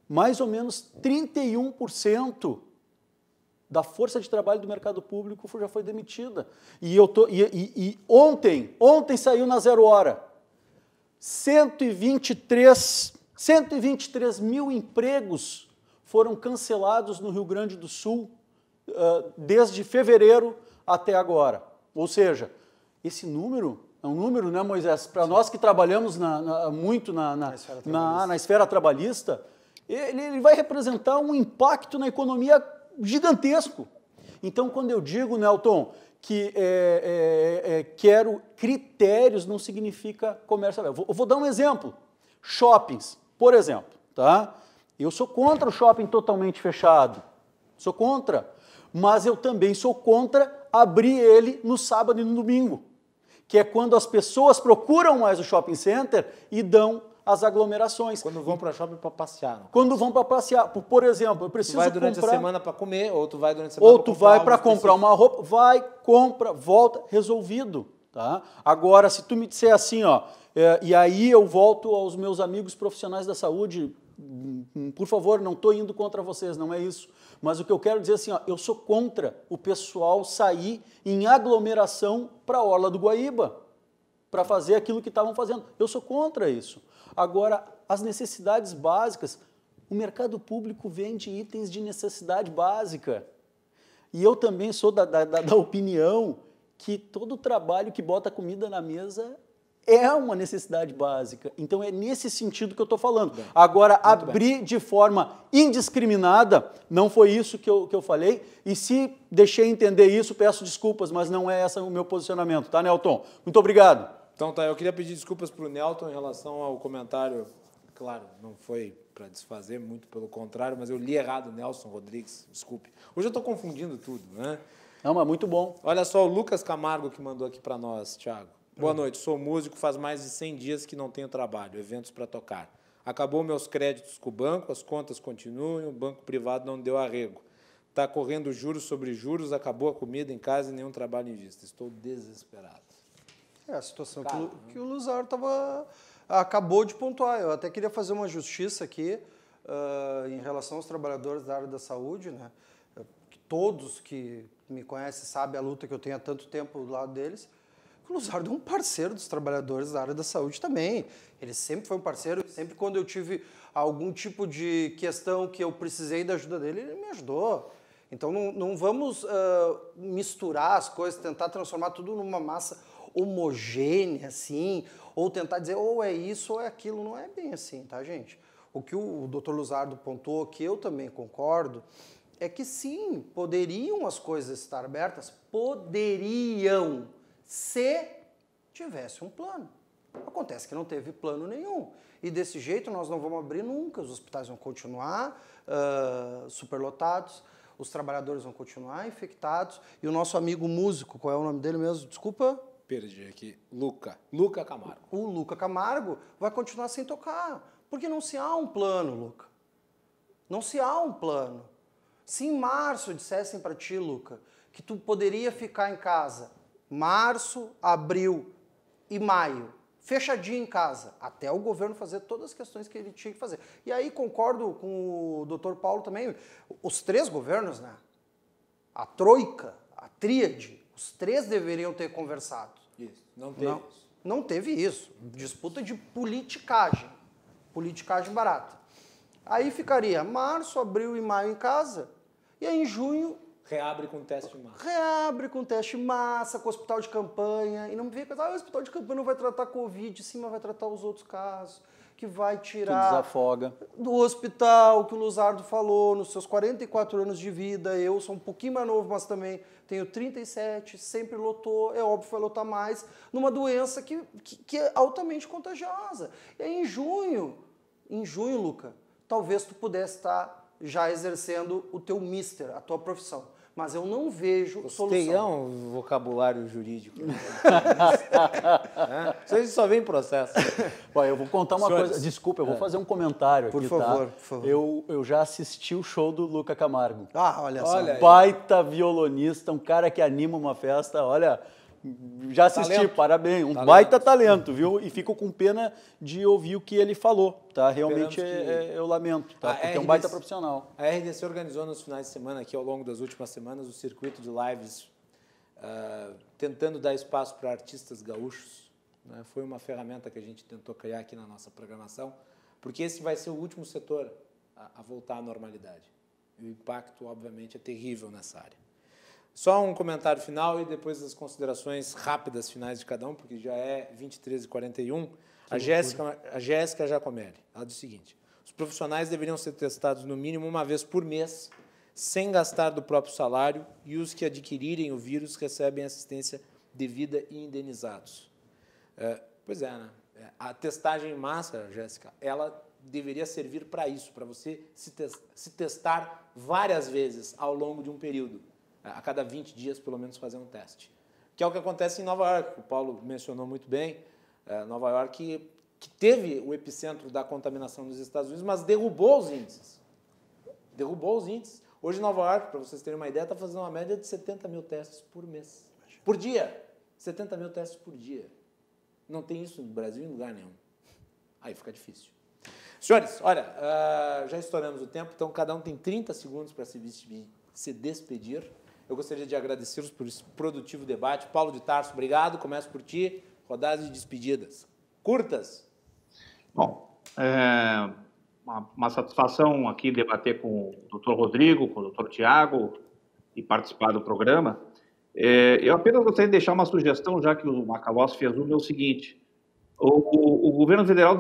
Mais ou menos 31% da força de trabalho do mercado público já foi demitida. E ontem saiu na 0 hora. 123 mil empregos foram cancelados no Rio Grande do Sul desde fevereiro até agora. Ou seja, esse número é um número, né, Moisés? Para nós que trabalhamos muito na esfera trabalhista, ele vai representar um impacto na economia gigantesco. Então, quando eu digo, Nelton, que quero critérios, não significa comércio aberto. Eu vou dar um exemplo. Shoppings, por exemplo. Tá? Eu sou contra o shopping totalmente fechado. Sou contra. Mas eu também sou contra abrir ele no sábado e no domingo, que é quando as pessoas procuram mais o shopping center e dão as aglomerações. Quando vão para shopping para passear. Quando vão para passear. Por exemplo, eu preciso comprar... Tu vai durante a semana para comer, ou tu vai durante a semana ou tu vai para comprar uma roupa, vai, compra, volta, resolvido. Tá? Agora, se tu me disser assim, ó, e aí eu volto aos meus amigos profissionais da saúde, por favor, não estou indo contra vocês, não é isso. Mas o que eu quero dizer assim, ó, eu sou contra o pessoal sair em aglomeração para a Orla do Guaíba, para fazer aquilo que estavam fazendo. Eu sou contra isso. Agora, as necessidades básicas, o mercado público vende itens de necessidade básica. E eu também sou da opinião que todo trabalho que bota comida na mesa é uma necessidade básica. Então, é nesse sentido que eu estou falando. Agora, abrir de forma indiscriminada, não foi isso que eu falei. E se deixei entender isso, peço desculpas, mas não é esse o meu posicionamento, tá, Nelton? Muito obrigado. Então, tá, eu queria pedir desculpas para o Nelton em relação ao comentário. Claro, não foi para desfazer, muito pelo contrário, mas eu li errado, Nelson Rodrigues, desculpe. Hoje eu estou confundindo tudo, né? Não, mas muito bom. Olha só, o Lucas Camargo que mandou aqui para nós, Thiago. Boa noite, sou músico, faz mais de 100 dias que não tenho trabalho, eventos para tocar. Acabou meus créditos com o banco, as contas continuam, o banco privado não deu arrego. Está correndo juros sobre juros, acabou a comida em casa e nenhum trabalho em vista. Estou desesperado. É a situação que o Luzar acabou de pontuar. Eu até queria fazer uma justiça aqui em relação aos trabalhadores da área da saúde, né? Todos que me conhecem sabem a luta que eu tenho há tanto tempo do lado deles. O Luzardo é um parceiro dos trabalhadores da área da saúde também. Ele sempre foi um parceiro, sempre quando eu tive algum tipo de questão que eu precisei da ajuda dele, ele me ajudou. Então não vamos misturar as coisas, tentar transformar tudo numa massa homogênea, assim, ou tentar dizer ou é isso ou é aquilo. Não é bem assim, tá, gente? O que o Dr. Luzardo pontuou, que eu também concordo, é que sim, poderiam as coisas estar abertas, poderiam, se tivesse um plano. Acontece que não teve plano nenhum. E desse jeito nós não vamos abrir nunca, os hospitais vão continuar superlotados, os trabalhadores vão continuar infectados, e o nosso amigo músico, qual é o nome dele mesmo? Desculpa. Perdi aqui. Luca Camargo. O Luca Camargo vai continuar sem tocar, porque não se há um plano, Luca. Não se há um plano. Se em março dissessem para ti, Luca, que tu poderia ficar em casa março, abril e maio, fechadinho em casa, até o governo fazer todas as questões que ele tinha que fazer. E aí concordo com o doutor Paulo também, os 3 governos, né? A troika, a tríade, os 3 deveriam ter conversado. Isso, não teve isso. Não teve isso. Disputa de politicagem. Politicagem barata. Aí ficaria março, abril e maio em casa, e aí em junho... Reabre com teste em massa. Reabre com teste em massa, com hospital de campanha, e não me vem com o hospital de campanha não vai tratar Covid, sim, mas vai tratar os outros casos, que vai tirar... Que desafoga. Do hospital, que o Luzardo falou, nos seus 44 anos de vida, eu sou um pouquinho mais novo, mas também tenho 37, sempre lotou, é óbvio que vai lotar mais, numa doença que é altamente contagiosa. E aí em junho, Luca, talvez tu pudesse estar já exercendo o teu mister, a tua profissão. Mas eu não vejo solução. Um vocabulário jurídico. Isso só vem processo. Eu vou contar uma coisa. Desculpa, eu vou fazer um comentário aqui, por favor. Eu já assisti o show do Luca Camargo. Olha só. Baita violonista, um cara que anima uma festa, olha... Já assisti, talento. Parabéns, baita talento, viu? E fico com pena de ouvir o que ele falou, tá? Realmente eu lamento, tá? Porque é um baita profissional. A RDC organizou nos finais de semana, aqui ao longo das últimas semanas, o circuito de lives, tentando dar espaço para artistas gaúchos. Né? Foi uma ferramenta que a gente tentou criar aqui na nossa programação, porque esse vai ser o último setor a voltar à normalidade. E o impacto, obviamente, é terrível nessa área. Só um comentário final e depois as considerações rápidas finais de cada um, porque já é 23h41. A Jéssica Giacomelli, ela diz o seguinte: os profissionais deveriam ser testados no mínimo uma vez por mês, sem gastar do próprio salário, e os que adquirirem o vírus recebem assistência devida e indenizados. Pois é, né? A testagem em massa, Jéssica, ela deveria servir para isso, para você se testar várias vezes ao longo de um período. A cada 20 dias, pelo menos, fazer um teste. Que é o que acontece em Nova York, que o Paulo mencionou muito bem. Nova York, que teve o epicentro da contaminação nos Estados Unidos, mas derrubou os índices. Hoje, Nova York, para vocês terem uma ideia, está fazendo uma média de 70 mil testes por mês. Por dia. 70 mil testes por dia. Não tem isso no Brasil em lugar nenhum. Aí fica difícil. Senhores, olha, já estouramos o tempo, então cada um tem 30 segundos para se despedir. Eu gostaria de agradecê-los por esse produtivo debate. Paulo de Tarso, obrigado. Começo por ti. Rodadas de despedidas. Curtas. Bom, uma satisfação aqui debater com o doutor Rodrigo, com o doutor Tiago e participar do programa. Eu apenas gostaria de deixar uma sugestão, já que o Macalossi fez é o seguinte. O governo federal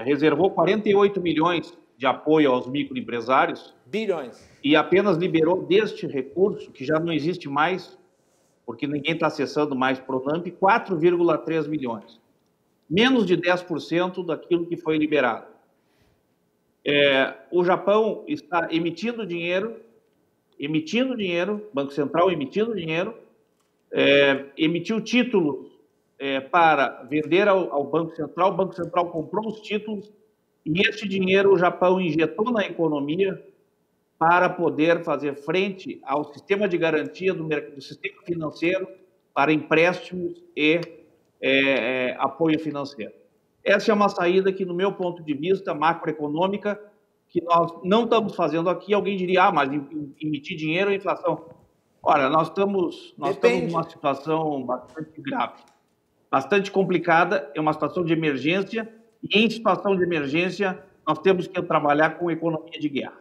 reservou 48 milhões de apoio aos microempresários. Bilhões. E apenas liberou deste recurso, que já não existe mais, porque ninguém está acessando mais Pronamp, 4,3 milhões. Menos de 10% daquilo que foi liberado. O Japão está emitindo dinheiro, Banco Central emitindo dinheiro, emitiu títulos para vender ao Banco Central, o Banco Central comprou os títulos, e este dinheiro o Japão injetou na economia para poder fazer frente ao sistema de garantia do sistema financeiro para empréstimos e apoio financeiro. Essa é uma saída que, no meu ponto de vista macroeconômica, que nós não estamos fazendo aqui. Alguém diria, mas emitir dinheiro é inflação. Olha, nós estamos numa situação bastante grave, bastante complicada, é uma situação de emergência, e em situação de emergência nós temos que trabalhar com economia de guerra.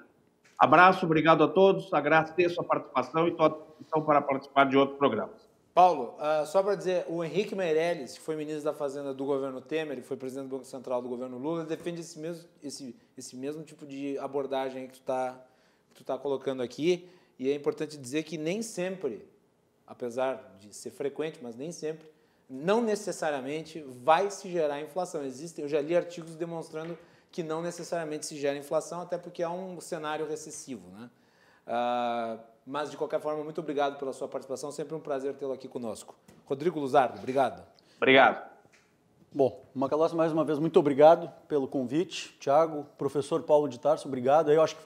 Abraço, obrigado a todos, agradeço a participação e estou à disposição para participar de outros programas. Paulo, só para dizer, o Henrique Meirelles, que foi ministro da Fazenda do governo Temer e foi presidente do Banco Central do governo Lula, defende esse mesmo tipo de abordagem que tu tá colocando aqui, e é importante dizer que nem sempre, apesar de ser frequente, mas nem sempre, não necessariamente vai se gerar inflação. Eu já li artigos demonstrando que não necessariamente se gera inflação, até porque é um cenário recessivo, né? Mas, de qualquer forma, muito obrigado pela sua participação, sempre um prazer tê-lo aqui conosco. Rodrigo Luzardo, obrigado. Obrigado. Bom, Macalossi, mais uma vez, muito obrigado pelo convite. Tiago, professor Paulo de Tarso, obrigado. Eu acho que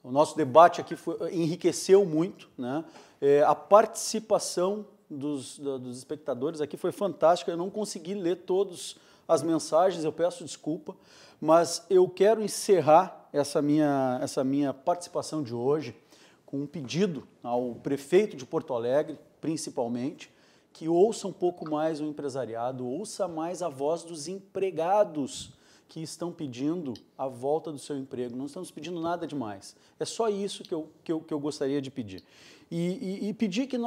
o nosso debate aqui enriqueceu muito, né? A participação dos espectadores aqui foi fantástica. Eu não consegui ler todas as mensagens, eu peço desculpa, mas eu quero encerrar essa minha participação de hoje com um pedido ao prefeito de Porto Alegre, principalmente, que ouça um pouco mais o empresariado, ouça mais a voz dos empregados que estão pedindo a volta do seu emprego. Não estamos pedindo nada demais. É só isso que eu gostaria de pedir. E pedir que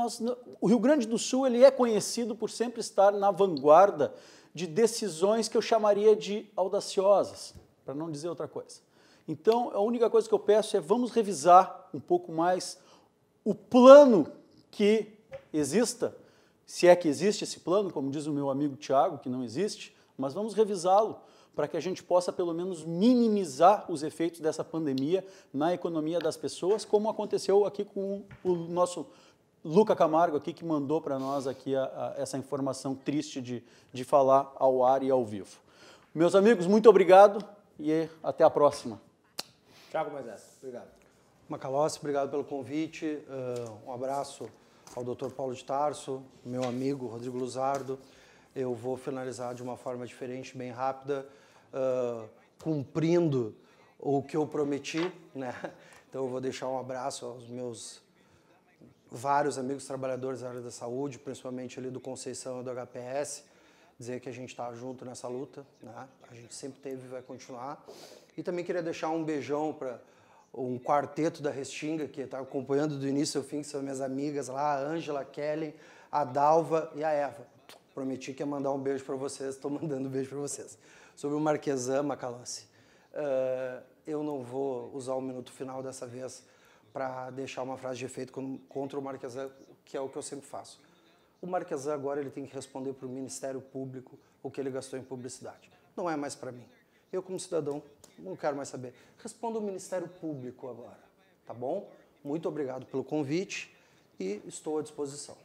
o Rio Grande do Sul ele é conhecido por sempre estar na vanguarda de decisões que eu chamaria de audaciosas, para não dizer outra coisa. Então, a única coisa que eu peço é vamos revisar um pouco mais o plano que exista, se é que existe esse plano, como diz o meu amigo Tiago, que não existe, mas vamos revisá-lo para que a gente possa, pelo menos, minimizar os efeitos dessa pandemia na economia das pessoas, como aconteceu aqui com o nosso Luca Camargo, aqui, que mandou para nós aqui essa informação triste de falar ao ar e ao vivo. Meus amigos, muito obrigado e até a próxima. Tiago Moisés, obrigado. Macalossi, obrigado pelo convite. Um abraço ao Dr. Paulo de Tarso, meu amigo Rodrigo Luzardo. Eu vou finalizar de uma forma diferente, bem rápida, cumprindo o que eu prometi, né? Então eu vou deixar um abraço aos meus vários amigos trabalhadores da área da saúde, principalmente ali do Conceição e do HPS, dizer que a gente está junto nessa luta, né? A gente sempre teve e vai continuar. E também queria deixar um beijão para um quarteto da Restinga, que está acompanhando do início ao fim, que são minhas amigas lá, a Ângela, a Kellen, a Dalva e a Eva. Prometi que ia mandar um beijo para vocês, estou mandando um beijo para vocês. Sobre o Marquesan, Macalossi, eu não vou usar o minuto final dessa vez para deixar uma frase de efeito contra o Marquesan, que é o que eu sempre faço. O Marquesan agora ele tem que responder para o Ministério Público o que ele gastou em publicidade. Não é mais para mim. Eu, como cidadão, não quero mais saber. Responda o Ministério Público agora, tá bom? Muito obrigado pelo convite e estou à disposição.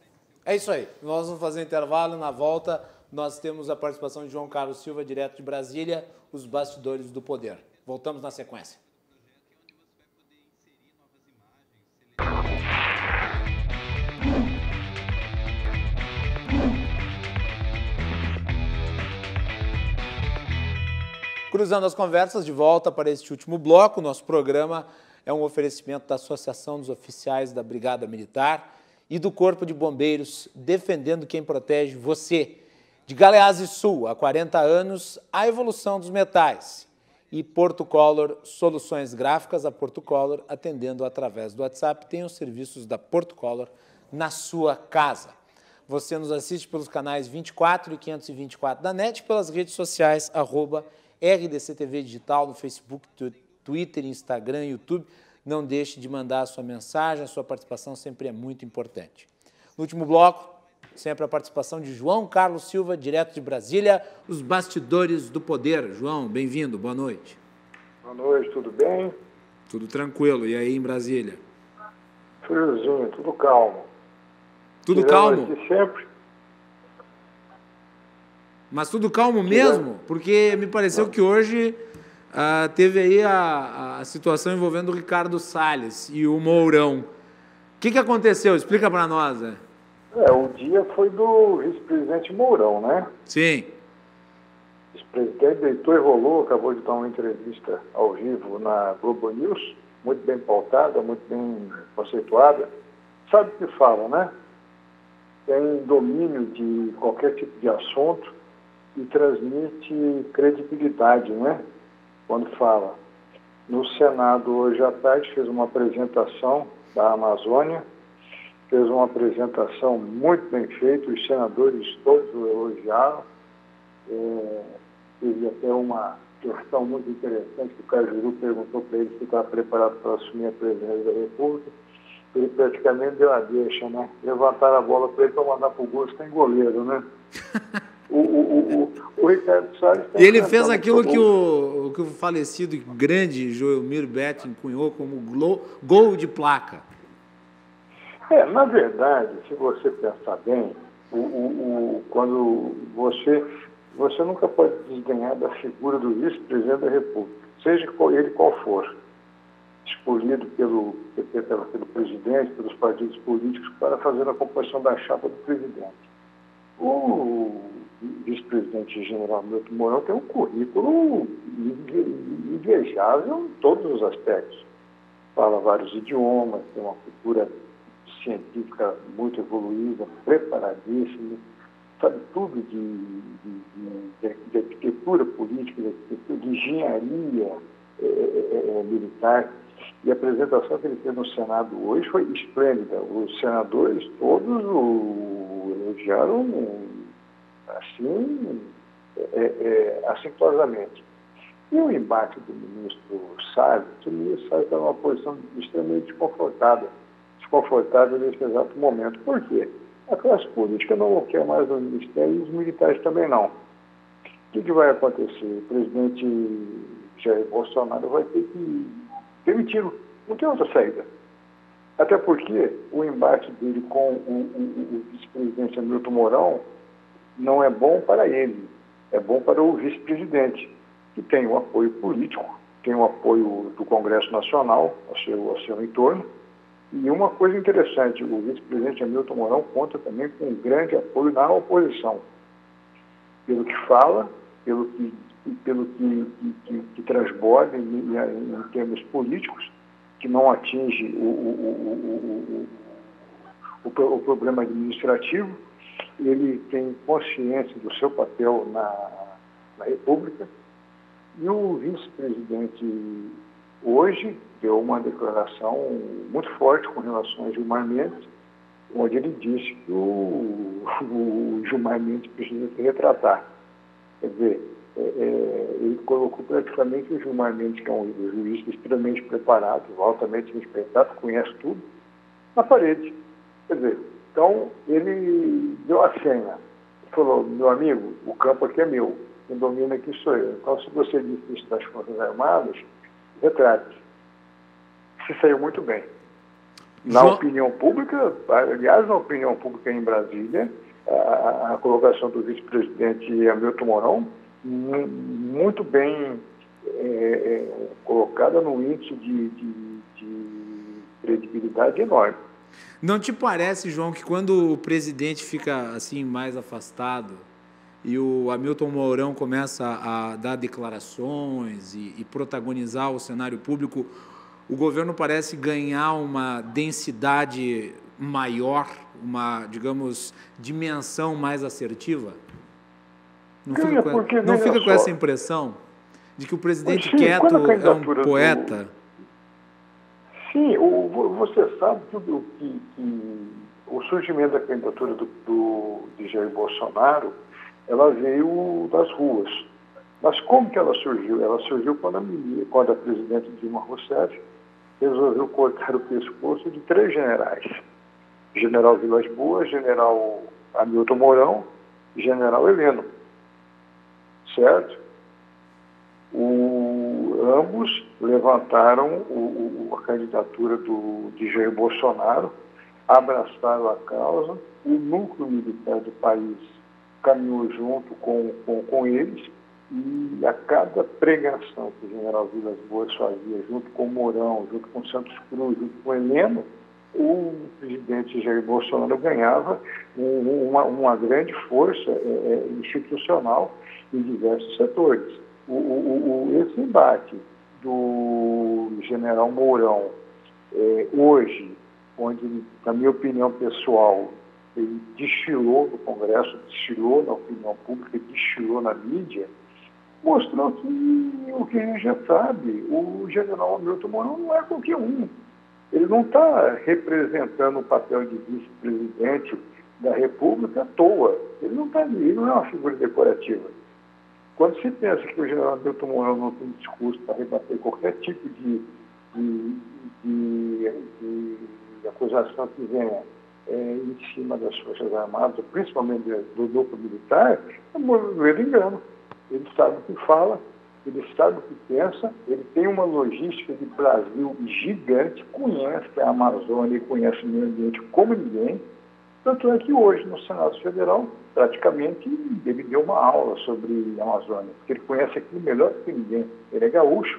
É isso aí. Nós vamos fazer um intervalo. Na volta, nós temos a participação de João Carlos Silva, direto de Brasília, os bastidores do poder. Voltamos na sequência. Cruzando as conversas, de volta para este último bloco. Nosso programa é um oferecimento da Associação dos Oficiais da Brigada Militar e do Corpo de Bombeiros, defendendo quem protege você. De Galeazzi Sul, há 40 anos, a evolução dos metais. E Porto Color, soluções gráficas. A Porto Color, atendendo através do WhatsApp, tem os serviços da Porto Color na sua casa. Você nos assiste pelos canais 24 e 524 da NET, pelas redes sociais, @RDCTV Digital, no Facebook, Twitter, Instagram, YouTube. Não deixe de mandar a sua mensagem, a sua participação sempre é muito importante. No último bloco, sempre a participação de João Carlos Silva, direto de Brasília, os bastidores do poder. João, bem-vindo, boa noite. Boa noite, tudo bem? Tudo tranquilo, e aí em Brasília? Friozinho, tudo calmo. Tudo calmo? Aqui sempre. Mas tudo calmo mesmo? Porque me pareceu que hoje teve aí a situação envolvendo o Ricardo Salles e o Mourão. O que aconteceu? Explica para nós, né? O dia foi do vice-presidente Mourão, né? Sim. O vice-presidente deitou e rolou, acabou de dar uma entrevista ao vivo na Globo News, muito bem pautada, muito bem conceituada. Sabe o que fala, né? Tem domínio de qualquer tipo de assunto e transmite credibilidade, né? Quando fala. No Senado, hoje à tarde, fez uma apresentação da Amazônia, fez uma apresentação muito bem feita, os senadores todos o elogiaram. Teve até uma questão muito interessante que o Cajuru perguntou para ele se estava preparado para assumir a presidência da República. Ele praticamente deu a deixa, né? Levantaram a bola para ele para mandar para o gosto, tem goleiro, né? O Ricardo Salles... E ele fez aquilo que o falecido e grande Joelmir Betting cunhou como gol de placa. Na verdade, se você pensar bem, quando você nunca pode desdenhar da figura do vice-presidente da República, seja ele qual for. escolhido pelo presidente, pelos partidos políticos, para fazer a composição da chapa do presidente. O vice-presidente general Milton Mourão tem um currículo invejável em todos os aspectos. Fala vários idiomas, tem uma cultura científica muito evoluída, preparadíssima, sabe tudo de arquitetura política, de engenharia militar. E a apresentação que ele fez no Senado hoje foi esplêndida. Os senadores todos o elogiaram assim, acentuosamente. E o embate do ministro Salles, o ministro Salles está numa posição extremamente desconfortável nesse exato momento. Por quê? A classe política não quer mais o ministério e os militares também não. O que vai acontecer? O presidente Jair Bolsonaro vai ter que demiti-lo. Não tem outra saída. Até porque o embate dele com o vice-presidente Hamilton Mourão não é bom para ele, é bom para o vice-presidente, que tem o apoio político, tem o apoio do Congresso Nacional ao seu entorno. E uma coisa interessante, o vice-presidente Hamilton Mourão conta também com um grande apoio na oposição, pelo que fala, pelo que transborda em termos políticos, que não atinge o problema administrativo. Ele tem consciência do seu papel na República. E o vice-presidente hoje deu uma declaração muito forte com relação a Gilmar Mendes, onde ele disse que o Gilmar Mendes precisa se retratar. Quer dizer, ele colocou praticamente o Gilmar Mendes, que é um juiz extremamente preparado, altamente respeitado, conhece tudo, na parede. Quer dizer, então ele deu a senha. Falou: meu amigo, o campo aqui é meu, quem domina aqui sou eu. Então, se você disse isso das Forças Armadas, retrate. Se saiu muito bem. Na opinião pública, aliás, na opinião pública em Brasília, a colocação do vice-presidente Hamilton Mourão muito bem colocada no índice de credibilidade enorme. Não te parece, João, que quando o presidente fica assim mais afastado e o Hamilton Mourão começa a dar declarações e protagonizar o cenário público, o governo parece ganhar uma densidade maior, uma, digamos, dimensão mais assertiva? Não fica com essa impressão de que o presidente quieto é um poeta? Sim, você sabe tudo que o surgimento da candidatura de Jair Bolsonaro, ela veio das ruas. Mas como que ela surgiu? Ela surgiu quando a presidente Dilma Rousseff resolveu cortar o pescoço de 3 generais. General Vilas Boas, General Hamilton Mourão e General Heleno. Certo? Ambos levantaram a candidatura de Jair Bolsonaro, abraçaram a causa, o núcleo militar do país caminhou junto com eles, e a cada pregação que o general Vilas Boas fazia, junto com o Mourão, junto com Santos Cruz, junto com o Heleno, o presidente Jair Bolsonaro ganhava uma grande força institucional em diversos setores. Esse embate do general Mourão, hoje, onde, na minha opinião pessoal, ele destilou no Congresso, destilou na opinião pública, destilou na mídia, mostrou que o que a gente já sabe, o general Hamilton Mourão não é qualquer um. Ele não está representando o papel de vice-presidente da República à toa. Ele não está ali, ele não é uma figura decorativa. Quando se pensa que o general Hamilton Mourão não tem discurso para rebater qualquer tipo de acusação que venha em cima das Forças Armadas, principalmente do núcleo militar, é um engano. Ele sabe o que fala, ele sabe o que pensa, ele tem uma logística de Brasil gigante, conhece a Amazônia e conhece o meio ambiente como ninguém. Tanto é que hoje, no Senado Federal, praticamente ele deu uma aula sobre a Amazônia, porque ele conhece aquilo melhor do que ninguém. Ele é gaúcho.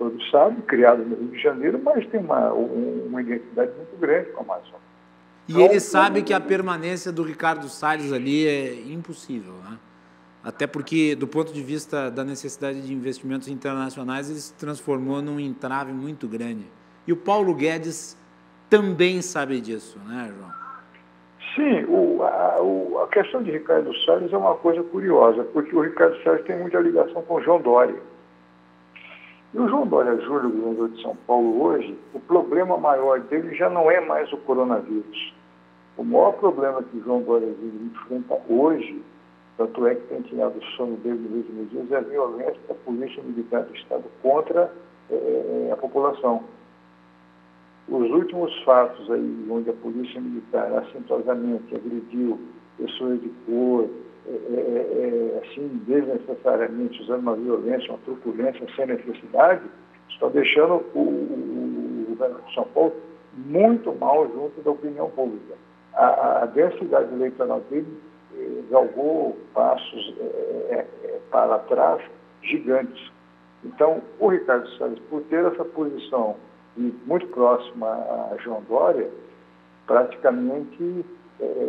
todos sabem, criado no Rio de Janeiro, mas tem uma identidade muito grande com a Amazônia. E ele sabe que a permanência do Ricardo Salles ali é impossível, né? Até porque, do ponto de vista da necessidade de investimentos internacionais, ele se transformou num entrave muito grande. E o Paulo Guedes também sabe disso, né, João? Sim, a questão de Ricardo Salles é uma coisa curiosa, porque o Ricardo Salles tem muita ligação com o João Dória. E o João Dória Júnior, governador de São Paulo hoje, o problema maior dele já não é mais o coronavírus. O maior problema que o João Dória Júnior enfrenta hoje, tanto é que tem tirado o sono dele nos últimos dias, é a violência da Polícia Militar do Estado contra a população. Os últimos fatos aí, onde a Polícia Militar assintosamente agrediu pessoas de cor, assim, desnecessariamente usando uma violência, uma truculência sem necessidade, estão deixando o governo de São Paulo muito mal junto da opinião pública. A densidade eleitoral dele galgou passos para trás gigantes. Então, o Ricardo Salles, por ter essa posição muito próxima a João Dória, praticamente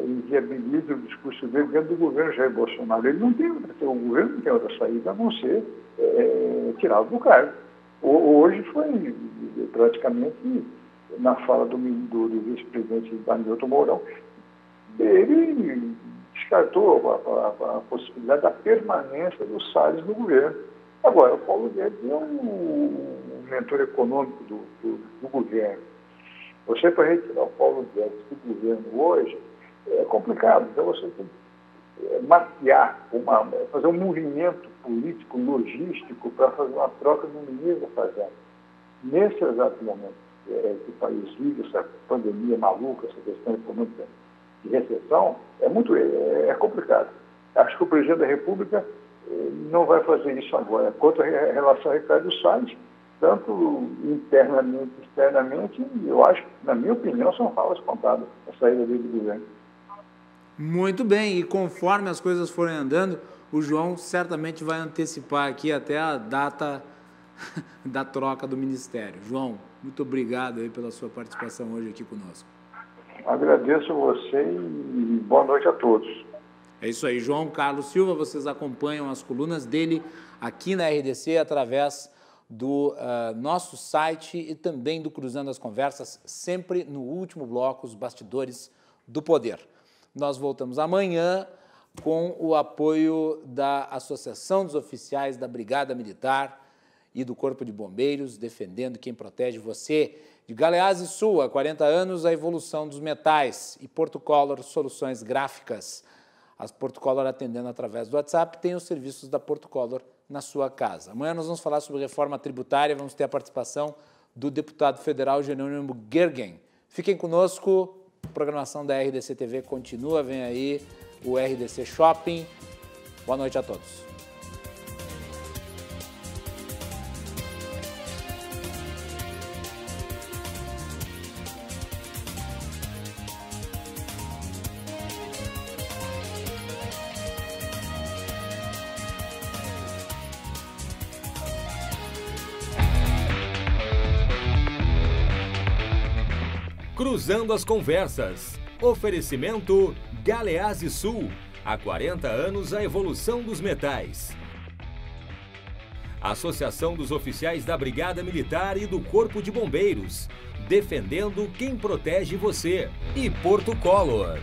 inviabiliza o discurso dele dentro do governo Jair Bolsonaro. O governo não tem outra saída a não ser tirá-lo do cargo. Hoje foi praticamente, na fala do vice-presidente Hamilton Mourão, ele descartou a possibilidade da permanência do Salles no governo. Agora, o Paulo Guedes é um mentor econômico do governo. Você, para retirar o Paulo Guedes do governo hoje, é complicado. Então, você tem que mapear, fazer um movimento político, logístico, para fazer uma troca do ministro da Fazenda. Nesse exato momento que o país vive essa pandemia maluca, essa questão econômica de recessão, é complicado. Acho que o presidente da República não vai fazer isso agora. Quanto a relação a Ricardo Salles, tanto internamente e externamente, eu acho que, na minha opinião, são falas contadas a saída dele do governo. Muito bem, e conforme as coisas forem andando, o João certamente vai antecipar aqui até a data da troca do Ministério. João, muito obrigado aí pela sua participação hoje aqui conosco. Agradeço a você e boa noite a todos. É isso aí, João Carlos Silva, vocês acompanham as colunas dele aqui na RDC através do nosso site e também do Cruzando as Conversas, sempre no último bloco, os bastidores do poder. Nós voltamos amanhã com o apoio da Associação dos Oficiais da Brigada Militar e do Corpo de Bombeiros, defendendo quem protege você. De Galeás e Sul, há 40 anos, a evolução dos metais. E Porto Color, soluções gráficas. As Porto Color, atendendo através do WhatsApp, tem os serviços da Porto Color na sua casa. Amanhã nós vamos falar sobre reforma tributária, vamos ter a participação do deputado federal Jerônimo Gergen. Fiquem conosco, a programação da RDC TV continua, vem aí o RDC Shopping. Boa noite a todos. Cruzando as Conversas. Oferecimento Galeás e Sul. Há 40 anos, a evolução dos metais. Associação dos Oficiais da Brigada Militar e do Corpo de Bombeiros. Defendendo quem protege você. E Porto Color.